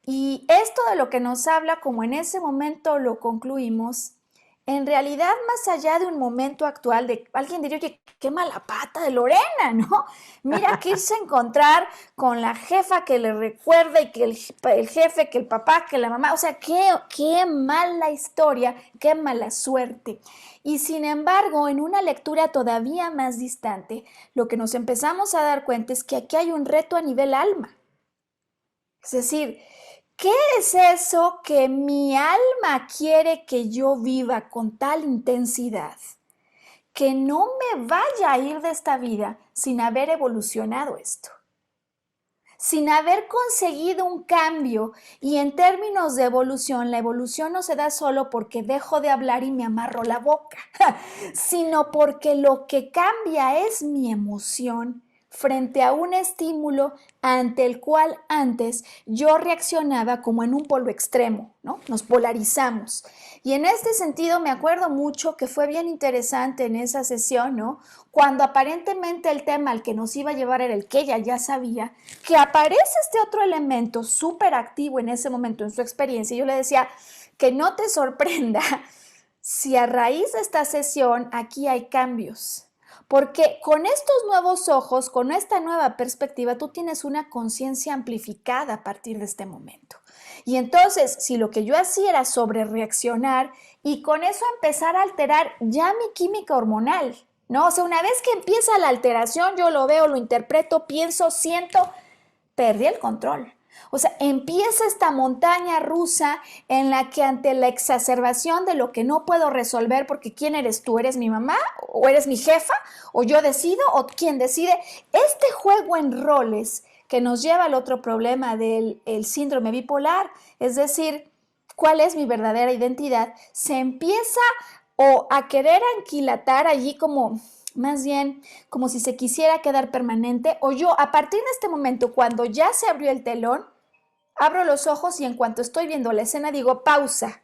Y esto de lo que nos habla, como en ese momento lo concluimos, en realidad más allá de un momento actual de alguien diría, oye, qué mala pata de Lorena, ¿no? Mira que irse a encontrar con la jefa que le recuerda y que el jefe, que el papá, que la mamá, o sea, qué mala historia, qué mala suerte. Y sin embargo, en una lectura todavía más distante, lo que nos empezamos a dar cuenta es que aquí hay un reto a nivel alma. Es decir, ¿qué es eso que mi alma quiere que yo viva con tal intensidad? Que no me vaya a ir de esta vida sin haber evolucionado esto, sin haber conseguido un cambio. Y en términos de evolución, la evolución no se da solo porque dejo de hablar y me amarro la boca, sino porque lo que cambia es mi emoción frente a un estímulo ante el cual antes yo reaccionaba como en un polo extremo, ¿no? Nos polarizamos. Y en este sentido me acuerdo mucho que fue bien interesante en esa sesión, ¿no? Cuando aparentemente el tema al que nos iba a llevar era el que ella ya sabía, que aparece este otro elemento súper activo en ese momento en su experiencia. Y yo le decía, que no te sorprenda si a raíz de esta sesión aquí hay cambios. Porque con estos nuevos ojos, con esta nueva perspectiva, tú tienes una conciencia amplificada a partir de este momento. Y entonces, si lo que yo hacía era sobre reaccionar y con eso empezar a alterar ya mi química hormonal, ¿no? O sea, una vez que empieza la alteración, yo lo veo, lo interpreto, pienso, siento, perdí el control. O sea, empieza esta montaña rusa en la que ante la exacerbación de lo que no puedo resolver, porque ¿quién eres tú? ¿Eres mi mamá? ¿O eres mi jefa? ¿O yo decido? ¿O quién decide? Este juego en roles que nos lleva al otro problema del síndrome bipolar, es decir, ¿cuál es mi verdadera identidad? Se empieza o a querer anquilatar allí como más bien como si se quisiera quedar permanente, o yo a partir de este momento, cuando ya se abrió el telón, abro los ojos y en cuanto estoy viendo la escena digo, pausa,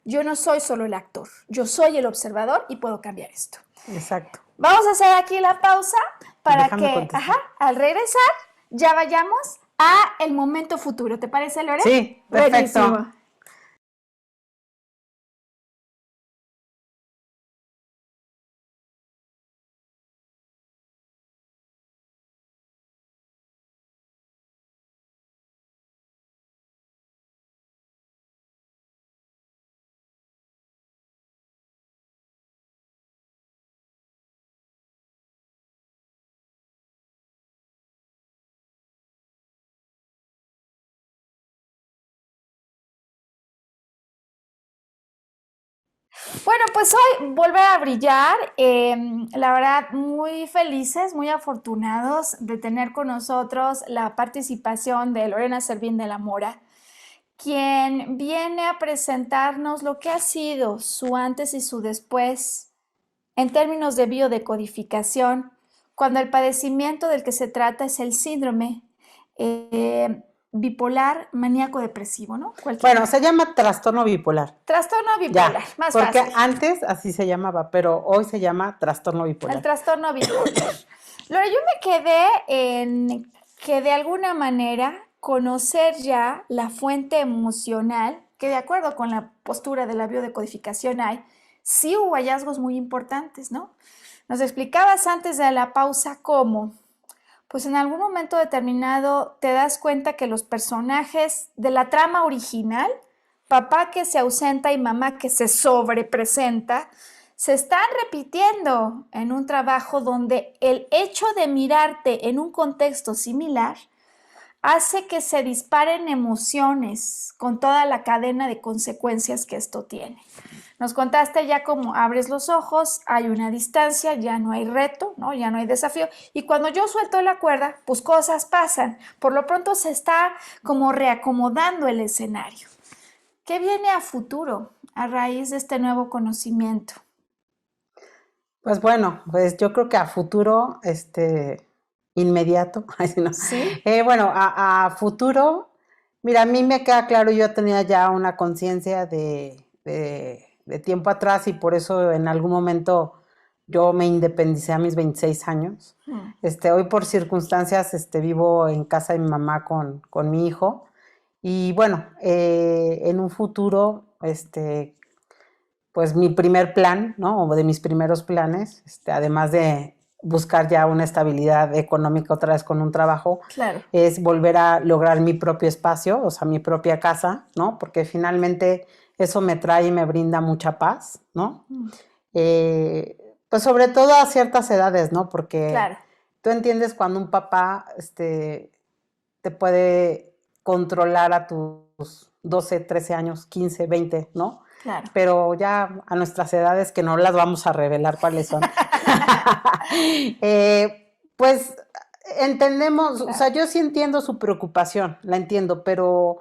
yo no soy solo el actor, yo soy el observador y puedo cambiar esto. Exacto. Vamos a hacer aquí la pausa para Déjame que, contestar. al regresar, ya vayamos a el momento futuro. ¿Te parece, Lore? Sí, perfecto. Buenísimo. Bueno, pues hoy volver a brillar, la verdad muy felices, muy afortunados de tener con nosotros la participación de Lorena Servín de la Mora, quien viene a presentarnos lo que ha sido su antes y su después en términos de biodecodificación, cuando el padecimiento del que se trata es el síndrome eh, bipolar maníaco depresivo, ¿no? Bueno, se llama trastorno bipolar. Trastorno bipolar, Ya, más porque fácil. antes así se llamaba, pero hoy se llama trastorno El bipolar. trastorno bipolar. Lore, yo me quedé en que de alguna manera conocer ya la fuente emocional, que de acuerdo con la postura de la biodecodificación hay, sí hubo hallazgos muy importantes, ¿no? Nos explicabas antes de la pausa cómo, pues en algún momento determinado te das cuenta que los personajes de la trama original, papá que se ausenta y mamá que se sobrepresenta, se están repitiendo en un trabajo donde el hecho de mirarte en un contexto similar hace que se disparen emociones con toda la cadena de consecuencias que esto tiene. Nos contaste ya cómo abres los ojos, hay una distancia, ya no hay reto, ¿no? Ya no hay desafío. Y cuando yo suelto la cuerda, pues cosas pasan. Por lo pronto se está como reacomodando el escenario. ¿Qué viene a futuro a raíz de este nuevo conocimiento? Pues bueno, pues yo creo que a futuro, inmediato, ay, sí, no. ¿Sí? Bueno, a futuro, mira, a mí me queda claro, yo tenía ya una conciencia de tiempo atrás y por eso en algún momento yo me independicé a mis 26 años. Hmm. Hoy por circunstancias, vivo en casa de mi mamá con mi hijo y bueno, en un futuro, pues mi primer plan, ¿no? O de mis primeros planes, además de buscar ya una estabilidad económica otra vez con un trabajo, Claro. es volver a lograr mi propio espacio, o sea, mi propia casa, ¿no? Porque finalmente eso me trae y me brinda mucha paz, ¿no? Hmm. Pues sobre todo a ciertas edades, ¿no? Porque Claro. tú entiendes cuando un papá, te puede controlar a tus 12, 13 años, 15, 20, ¿no? Claro. Pero ya a nuestras edades, que no las vamos a revelar cuáles son, pues entendemos, o sea, Claro. yo sí entiendo su preocupación, la entiendo, pero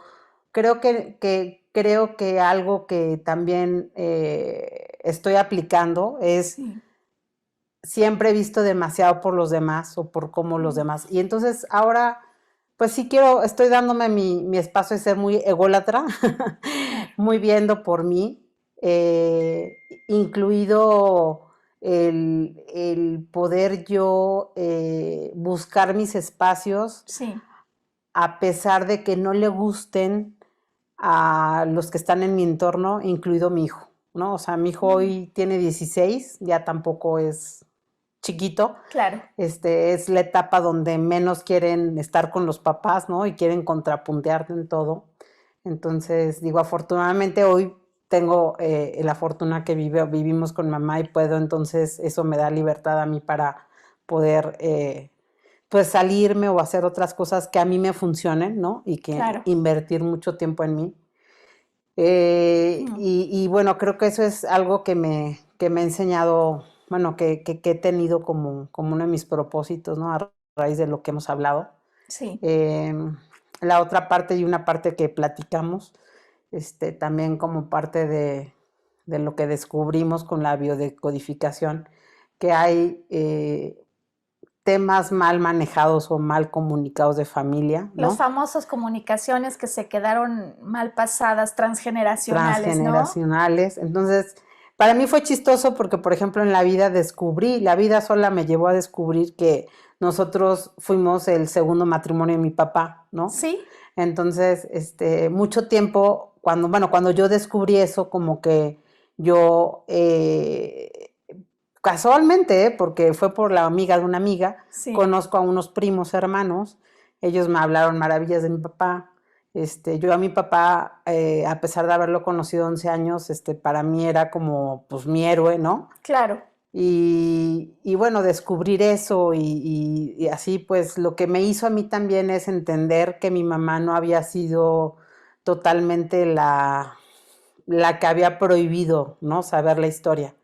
creo que algo que también estoy aplicando es Sí. siempre he visto demasiado por los demás o por cómo los Hmm. demás. Y entonces ahora, pues sí estoy dándome mi espacio de ser muy ególatra, Claro. muy viendo por mí, incluido el poder yo buscar mis espacios Sí. a pesar de que no le gusten a los que están en mi entorno, incluido mi hijo, ¿no? O sea, mi hijo Hmm. hoy tiene 16, ya tampoco es chiquito, Claro. es la etapa donde menos quieren estar con los papás, ¿no? Y quieren contrapuntearte en todo. Entonces, digo, afortunadamente hoy tengo la fortuna que vivimos con mamá y puedo, entonces eso me da libertad a mí para poder, pues, salirme o hacer otras cosas que a mí me funcionen, ¿no? Y que Claro. invertir mucho tiempo en mí. Hmm. Y bueno, creo que eso es algo que me ha enseñado, bueno, que he tenido como uno de mis propósitos, ¿no? A raíz de lo que hemos hablado. Sí. Eh, la otra parte y una parte que platicamos, también como parte de lo que descubrimos con la biodecodificación, que hay temas mal manejados o mal comunicados de familia, Los ¿no? famosos comunicaciones que se quedaron mal pasadas, transgeneracionales, ¿no? Transgeneracionales. Entonces, para mí fue chistoso porque, por ejemplo, en la vida la vida sola me llevó a descubrir que nosotros fuimos el segundo matrimonio de mi papá, ¿no? Sí. Entonces, mucho tiempo, cuando yo descubrí eso, como que yo, casualmente, porque fue por la amiga de una amiga, Sí. conozco a unos primos hermanos, ellos me hablaron maravillas de mi papá, yo a mi papá, a pesar de haberlo conocido 11 años, para mí era como, pues, mi héroe, ¿no? Claro. Y bueno, descubrir eso y así, pues, lo que me hizo a mí también es entender que mi mamá no había sido totalmente la que había prohibido, ¿no? Saber la historia.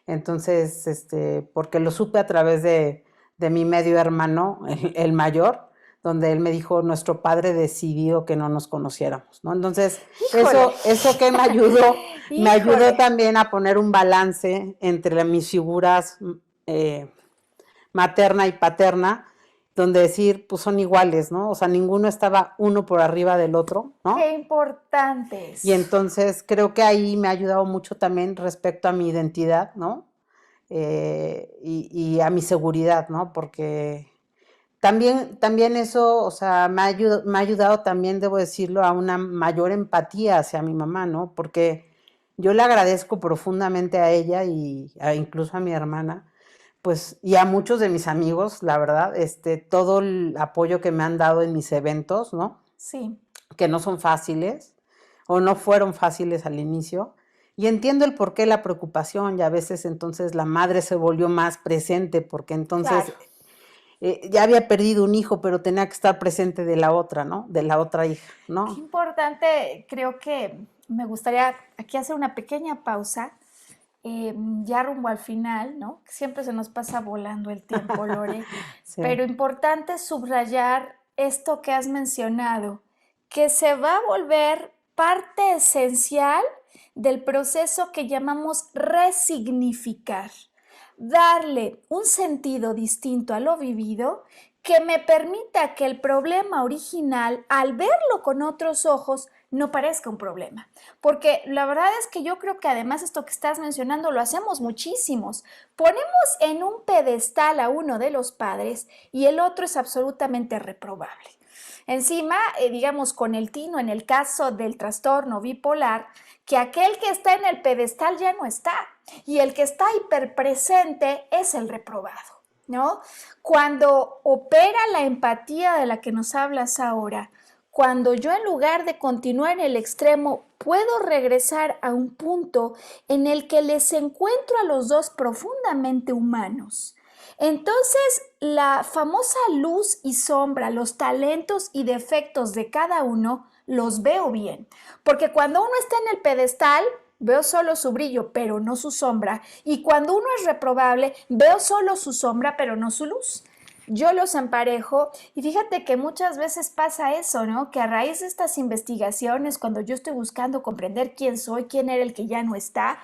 Entonces, porque lo supe a través de mi medio hermano, el mayor, donde él me dijo, nuestro padre decidió que no nos conociéramos, ¿no? Entonces, Híjole, eso que me ayudó híjole. también a poner un balance entre mis figuras materna y paterna, donde decir, pues son iguales, ¿no? O sea, ninguno estaba uno por arriba del otro, Qué ¿no? importante Y es. entonces creo que ahí me ha ayudado mucho también respecto a mi identidad, ¿no? Y a mi seguridad, ¿no? Porque también eso, o sea, me ha ayudado también, debo decirlo, a una mayor empatía hacia mi mamá, ¿no? Porque yo le agradezco profundamente a ella incluso a mi hermana, pues, y a muchos de mis amigos, la verdad, todo el apoyo que me han dado en mis eventos, ¿no? Sí. Que no son fáciles o no fueron fáciles al inicio. Y entiendo el porqué la preocupación y a veces entonces la madre se volvió más presente porque Claro. entonces ya había perdido un hijo, pero tenía que estar presente de la otra, ¿no? De la otra hija, Qué ¿no? importante, creo que me gustaría aquí hacer una pequeña pausa, ya rumbo al final, ¿no? Siempre se nos pasa volando el tiempo, Lore, Sí. pero importante subrayar esto que has mencionado, que se va a volver parte esencial del proceso que llamamos resignificar, darle un sentido distinto a lo vivido que me permita que el problema original, al verlo con otros ojos, no parezca un problema. Porque la verdad es que yo creo que además esto que estás mencionando lo hacemos muchísimos. Ponemos en un pedestal a uno de los padres y el otro es absolutamente reprobable. Encima, digamos, con el tino, en el caso del trastorno bipolar, que aquel que está en el pedestal ya no está y el que está hiperpresente es el reprobado, ¿no? Cuando opera la empatía de la que nos hablas ahora, cuando yo en lugar de continuar en el extremo, puedo regresar a un punto en el que les encuentro a los dos profundamente humanos. Entonces, la famosa luz y sombra, los talentos y defectos de cada uno, los veo bien. Porque cuando uno está en el pedestal, veo solo su brillo, pero no su sombra. Y cuando uno es reprobable, veo solo su sombra, pero no su luz. Yo los emparejo y fíjate que muchas veces pasa eso, ¿no? Que a raíz de estas investigaciones, cuando yo estoy buscando comprender quién soy, quién era el que ya no está,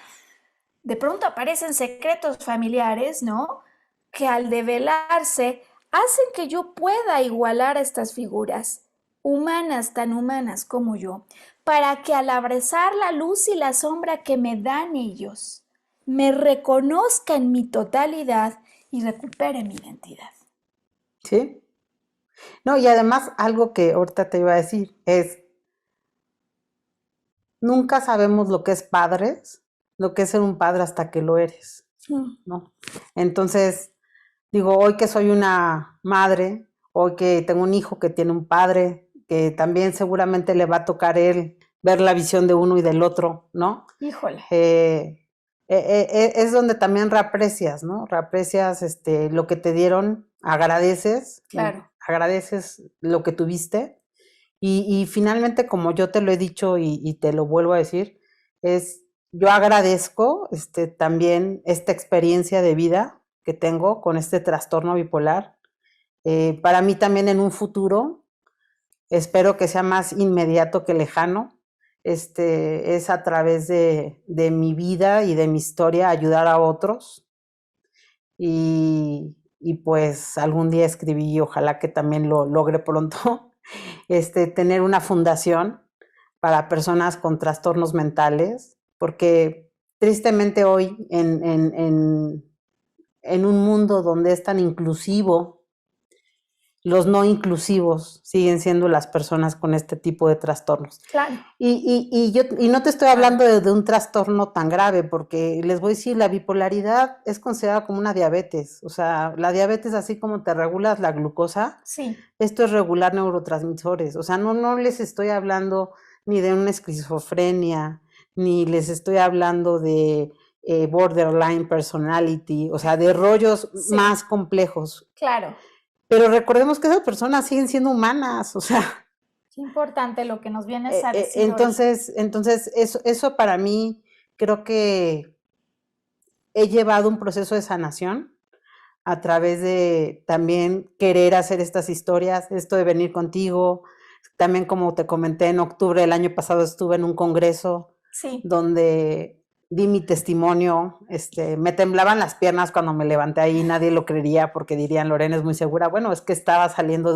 de pronto aparecen secretos familiares, ¿no? Que al develarse hacen que yo pueda igualar a estas figuras, humanas, tan humanas como yo, para que al abrazar la luz y la sombra que me dan ellos, me reconozca en mi totalidad y recupere mi identidad. ¿Sí? No, y además algo que ahorita te iba a decir es, nunca sabemos lo que es padres, lo que es ser un padre hasta que lo eres, ¿no? Entonces, digo, hoy que soy una madre, hoy que tengo un hijo que tiene un padre, que también seguramente le va a tocar él ver la visión de uno y del otro, ¿no? Híjole. Es donde también reaprecias, ¿no? Reaprecias lo que te dieron, Claro. agradeces lo que tuviste y finalmente, como yo te lo he dicho y te lo vuelvo a decir, yo agradezco también esta experiencia de vida que tengo con este trastorno bipolar. Para mí también en un futuro, espero que sea más inmediato que lejano, es a través de mi vida y de mi historia ayudar a otros. Y pues algún día escribí y ojalá que también lo logre pronto, tener una fundación para personas con trastornos mentales, porque tristemente hoy en un mundo donde es tan inclusivo, los no inclusivos siguen siendo las personas con este tipo de trastornos. Claro. Y no te estoy hablando de un trastorno tan grave, porque les voy a decir, la bipolaridad es considerada como una diabetes. O sea, la diabetes, así como te regulas la glucosa, Sí. esto es regular neurotransmisores. O sea, no les estoy hablando ni de una esquizofrenia, ni les estoy hablando de borderline personality, o sea, de rollos Sí. más complejos. Claro. Pero recordemos que esas personas siguen siendo humanas, o sea. Qué importante lo que nos vienes a decir hoy. Entonces eso para mí creo que he llevado un proceso de sanación a través de también querer hacer estas historias, esto de venir contigo. También, como te comenté, en octubre del año pasado estuve en un congreso Sí. donde di mi testimonio. Me temblaban las piernas cuando me levanté ahí, nadie lo creería porque dirían, Lorena es muy segura. Bueno, es que estaba saliendo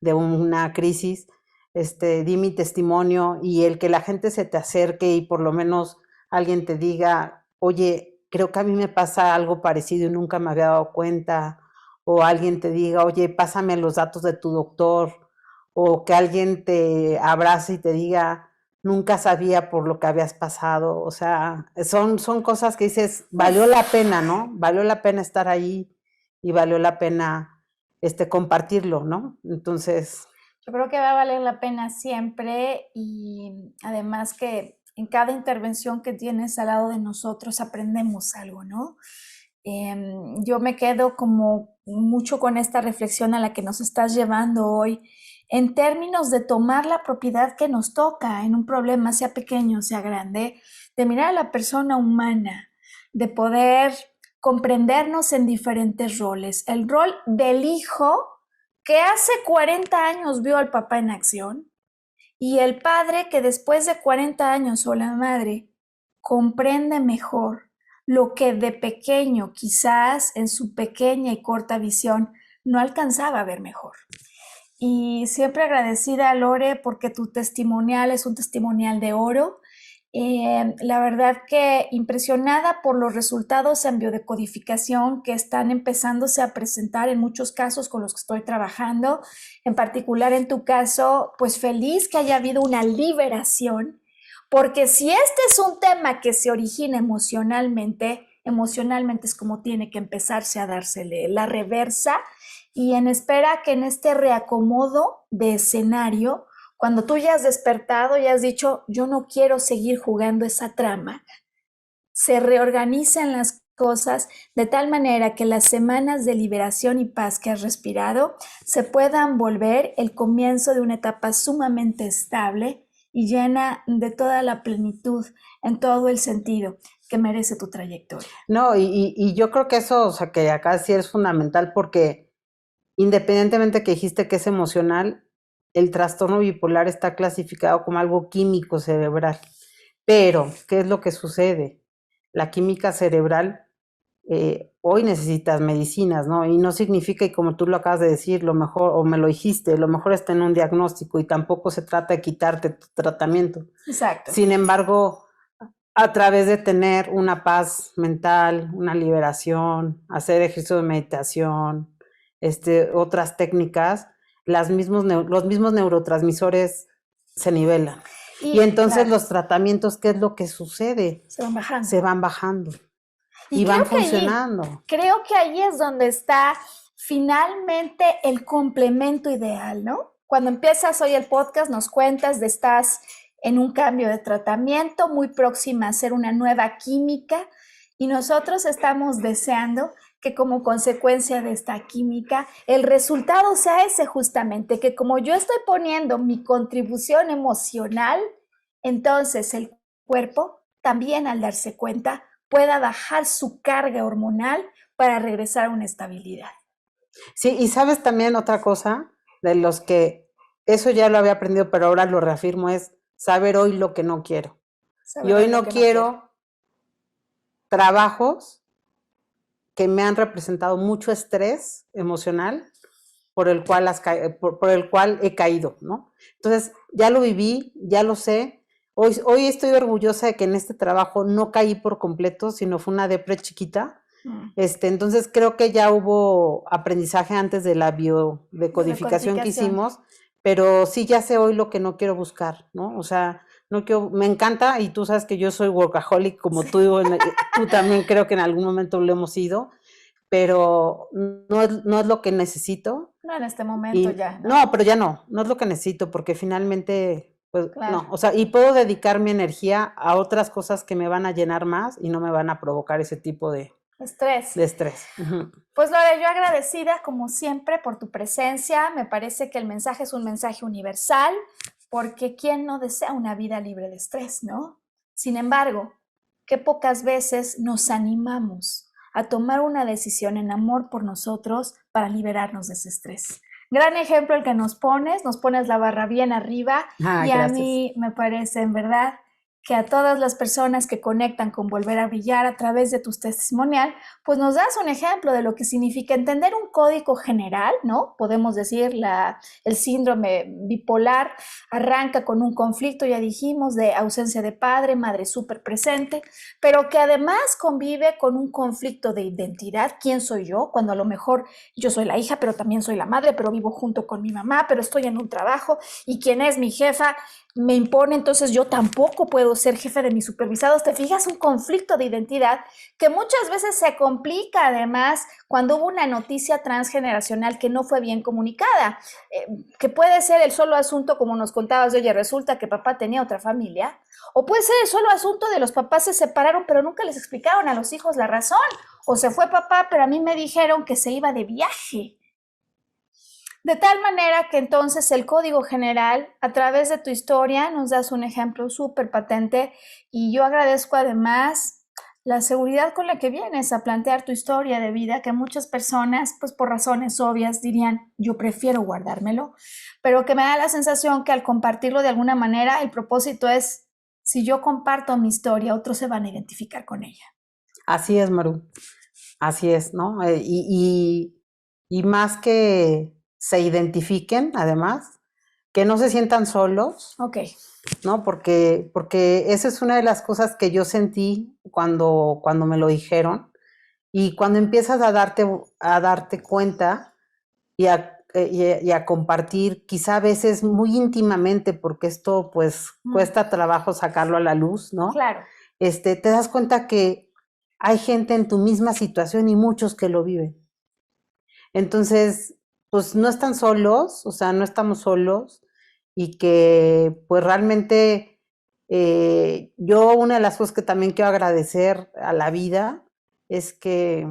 de una crisis. Di mi testimonio, y el que la gente se te acerque y por lo menos alguien te diga, oye, creo que a mí me pasa algo parecido y nunca me había dado cuenta, o alguien te diga, oye, pásame los datos de tu doctor, o que alguien te abrace y te diga, nunca sabía por lo que habías pasado. O sea, son cosas que dices, valió la pena, ¿no? Valió la pena estar ahí y valió la pena compartirlo, ¿no? Entonces, yo creo que va a valer la pena siempre, y además que en cada intervención que tienes al lado de nosotros aprendemos algo, ¿no? Yo me quedo como mucho con esta reflexión a la que nos estás llevando hoy, en términos de tomar la propiedad que nos toca en un problema, sea pequeño, sea grande, de mirar a la persona humana, de poder comprendernos en diferentes roles. El rol del hijo que hace 40 años vio al papá en acción, y el padre que después de 40 años, o la madre, comprende mejor lo que de pequeño, quizás en su pequeña y corta visión, no alcanzaba a ver mejor. Y siempre agradecida a Lore porque tu testimonial es un testimonial de oro. La verdad que impresionada por los resultados en biodecodificación que están empezándose a presentar en muchos casos con los que estoy trabajando, en particular en tu caso, pues feliz que haya habido una liberación, porque si este es un tema que se origina emocionalmente es como tiene que empezarse a dársele la reversa, y en espera que en este reacomodo de escenario, cuando tú ya has despertado y has dicho, yo no quiero seguir jugando esa trama, se reorganizan las cosas de tal manera que las semanas de liberación y paz que has respirado se puedan volver el comienzo de una etapa sumamente estable y llena de toda la plenitud en todo el sentido que merece tu trayectoria. No, y yo creo que eso, o sea, que acá sí es fundamental, porque independientemente que dijiste que es emocional, el trastorno bipolar está clasificado como algo químico cerebral. Pero, ¿qué es lo que sucede? La química cerebral, hoy necesitas medicinas, ¿no? Y no significa, y como tú lo acabas de decir, lo mejor, o me lo dijiste, lo mejor está en un diagnóstico, y tampoco se trata de quitarte tu tratamiento. Exacto. Sin embargo, a través de tener una paz mental, una liberación, hacer ejercicio de meditación, otras técnicas, los mismos neurotransmisores se nivelan. Y entonces claro, los tratamientos, ¿qué es lo que sucede? se van bajando. Se van bajando Y van creo que funcionando. creo que ahí es donde está finalmente el complemento ideal, ¿no? Cuando empiezas hoy el podcast nos cuentas de estás en un cambio de tratamiento, muy próxima a hacer una nueva química, y nosotros estamos deseando que como consecuencia de esta química el resultado sea ese, justamente, que como yo estoy poniendo mi contribución emocional, entonces el cuerpo también, al darse cuenta, pueda bajar su carga hormonal para regresar a una estabilidad. Sí, y sabes también otra cosa, de los que eso ya lo había aprendido, pero ahora lo reafirmo, es saber hoy lo que no quiero. Y hoy no quiero trabajos que me han representado mucho estrés emocional, por el cual he caído, ¿no? Entonces, ya lo viví, ya lo sé. Hoy estoy orgullosa de que en este trabajo no caí por completo, sino fue una depre chiquita. Entonces creo que ya hubo aprendizaje antes de la biodecodificación que hicimos, pero sí ya sé hoy lo que no quiero buscar, ¿no? O sea, no quiero, me encanta, y tú sabes que yo soy workaholic como tú también creo que en algún momento lo hemos sido, pero no es lo que necesito. No en este momento ya, ¿no? No, pero ya no es lo que necesito, porque finalmente, pues claro. No, o sea, y puedo dedicar mi energía a otras cosas que me van a llenar más y no me van a provocar ese tipo de Estrés. de estrés. Uh-huh. Pues Lore, yo agradecida como siempre por tu presencia. Me parece que el mensaje es un mensaje universal, porque ¿quién no desea una vida libre de estrés, no? Sin embargo, qué pocas veces nos animamos a tomar una decisión en amor por nosotros para liberarnos de ese estrés. Gran ejemplo el que nos pones la barra bien arriba y gracias. a mí me parece en verdad que a todas las personas que conectan con Volver a Brillar a través de tus testimonial, pues nos das un ejemplo de lo que significa entender un código general, ¿no? Podemos decir, el síndrome bipolar arranca con un conflicto, ya dijimos, de ausencia de padre, madre súper presente, pero que además convive con un conflicto de identidad. ¿Quién soy yo? Cuando a lo mejor yo soy la hija, pero también soy la madre, pero vivo junto con mi mamá, pero estoy en un trabajo y quién es mi jefa me impone, entonces yo tampoco puedo ser jefe de mis supervisados. ¿Te fijas? Un conflicto de identidad que muchas veces se complica además cuando hubo una noticia transgeneracional que no fue bien comunicada, que puede ser el solo asunto, como nos contabas, de oye, resulta que papá tenía otra familia, o puede ser el solo asunto de los papás se separaron, pero nunca les explicaron a los hijos la razón, o se fue papá, pero a mí me dijeron que se iba de viaje. De tal manera que entonces el código general, a través de tu historia, nos das un ejemplo súper patente y yo agradezco además la seguridad con la que vienes a plantear tu historia de vida, que muchas personas, pues por razones obvias, dirían, yo prefiero guardármelo, pero que me da la sensación que al compartirlo de alguna manera, el propósito es, si yo comparto mi historia, otros se van a identificar con ella. Así es, Maru, así es, ¿no? Y más que se identifiquen, además, que no se sientan solos, okay, ¿no? Porque esa es una de las cosas que yo sentí cuando me lo dijeron, y cuando empiezas a darte cuenta y a compartir, quizá a veces muy íntimamente, porque esto pues cuesta trabajo sacarlo a la luz, ¿no? Claro. Te das cuenta que hay gente en tu misma situación y muchos que lo viven. Entonces, pues no están solos, o sea, no estamos solos, y que pues realmente yo una de las cosas que también quiero agradecer a la vida es que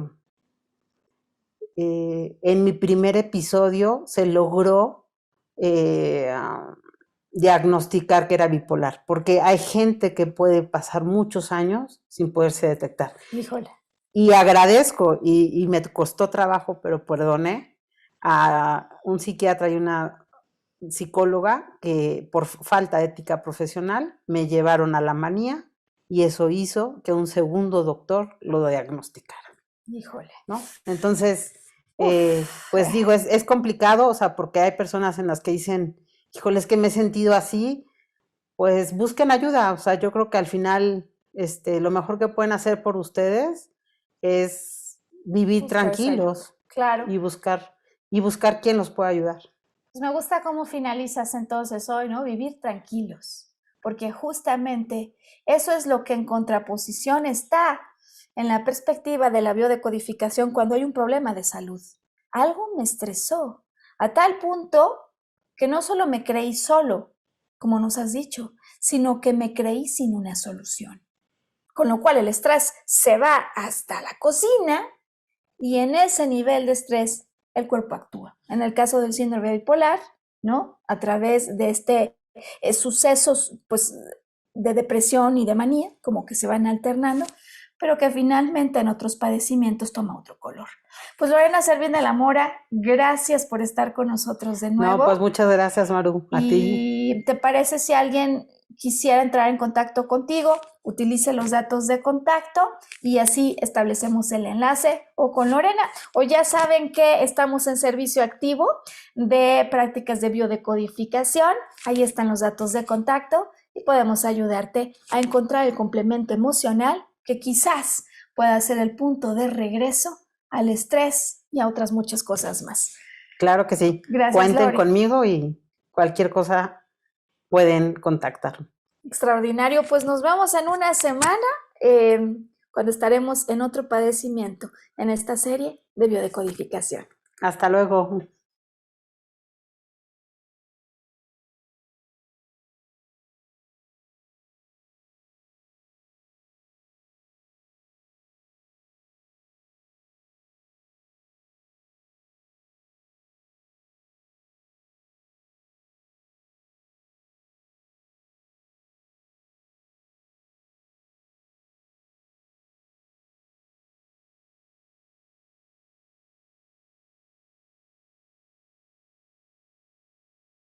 en mi primer episodio se logró diagnosticar que era bipolar, porque hay gente que puede pasar muchos años sin poderse detectar. Híjole. Y agradezco, y me costó trabajo, pero perdoné a un psiquiatra y una psicóloga que por falta de ética profesional me llevaron a la manía, y eso hizo que un segundo doctor lo diagnosticara. Híjole. ¿No? Entonces, pues digo, es complicado, o sea, porque hay personas en las que dicen, híjole, es que me he sentido así, pues busquen ayuda. O sea, yo creo que al final lo mejor que pueden hacer por ustedes es vivir buscar tranquilos, claro, y buscar quién los pueda ayudar. Pues me gusta cómo finalizas entonces hoy, ¿no? Vivir tranquilos, porque justamente eso es lo que en contraposición está en la perspectiva de la biodecodificación cuando hay un problema de salud. Algo me estresó a tal punto que no solo me creí solo, como nos has dicho, sino que me creí sin una solución. Con lo cual el estrés se va hasta la cocina y en ese nivel de estrés el cuerpo actúa. En el caso del síndrome bipolar, ¿no? A través de sucesos pues, de depresión y de manía, como que se van alternando, pero que finalmente en otros padecimientos toma otro color. Pues Lorena Servin de la Mora, gracias por estar con nosotros de nuevo. No, pues muchas gracias, Maru, a ti. ¿Y te parece si alguien quisiera entrar en contacto contigo, utilice los datos de contacto y así establecemos el enlace, o con Lorena, o ya saben que estamos en servicio activo de prácticas de biodecodificación, ahí están los datos de contacto y podemos ayudarte a encontrar el complemento emocional que quizás pueda ser el punto de regreso al estrés y a otras muchas cosas más. Claro que sí. Gracias, cuenten Lori. Conmigo y cualquier cosa pueden contactarme. Extraordinario, pues nos vemos en una semana cuando estaremos en otro padecimiento en esta serie de biodecodificación. Hasta luego.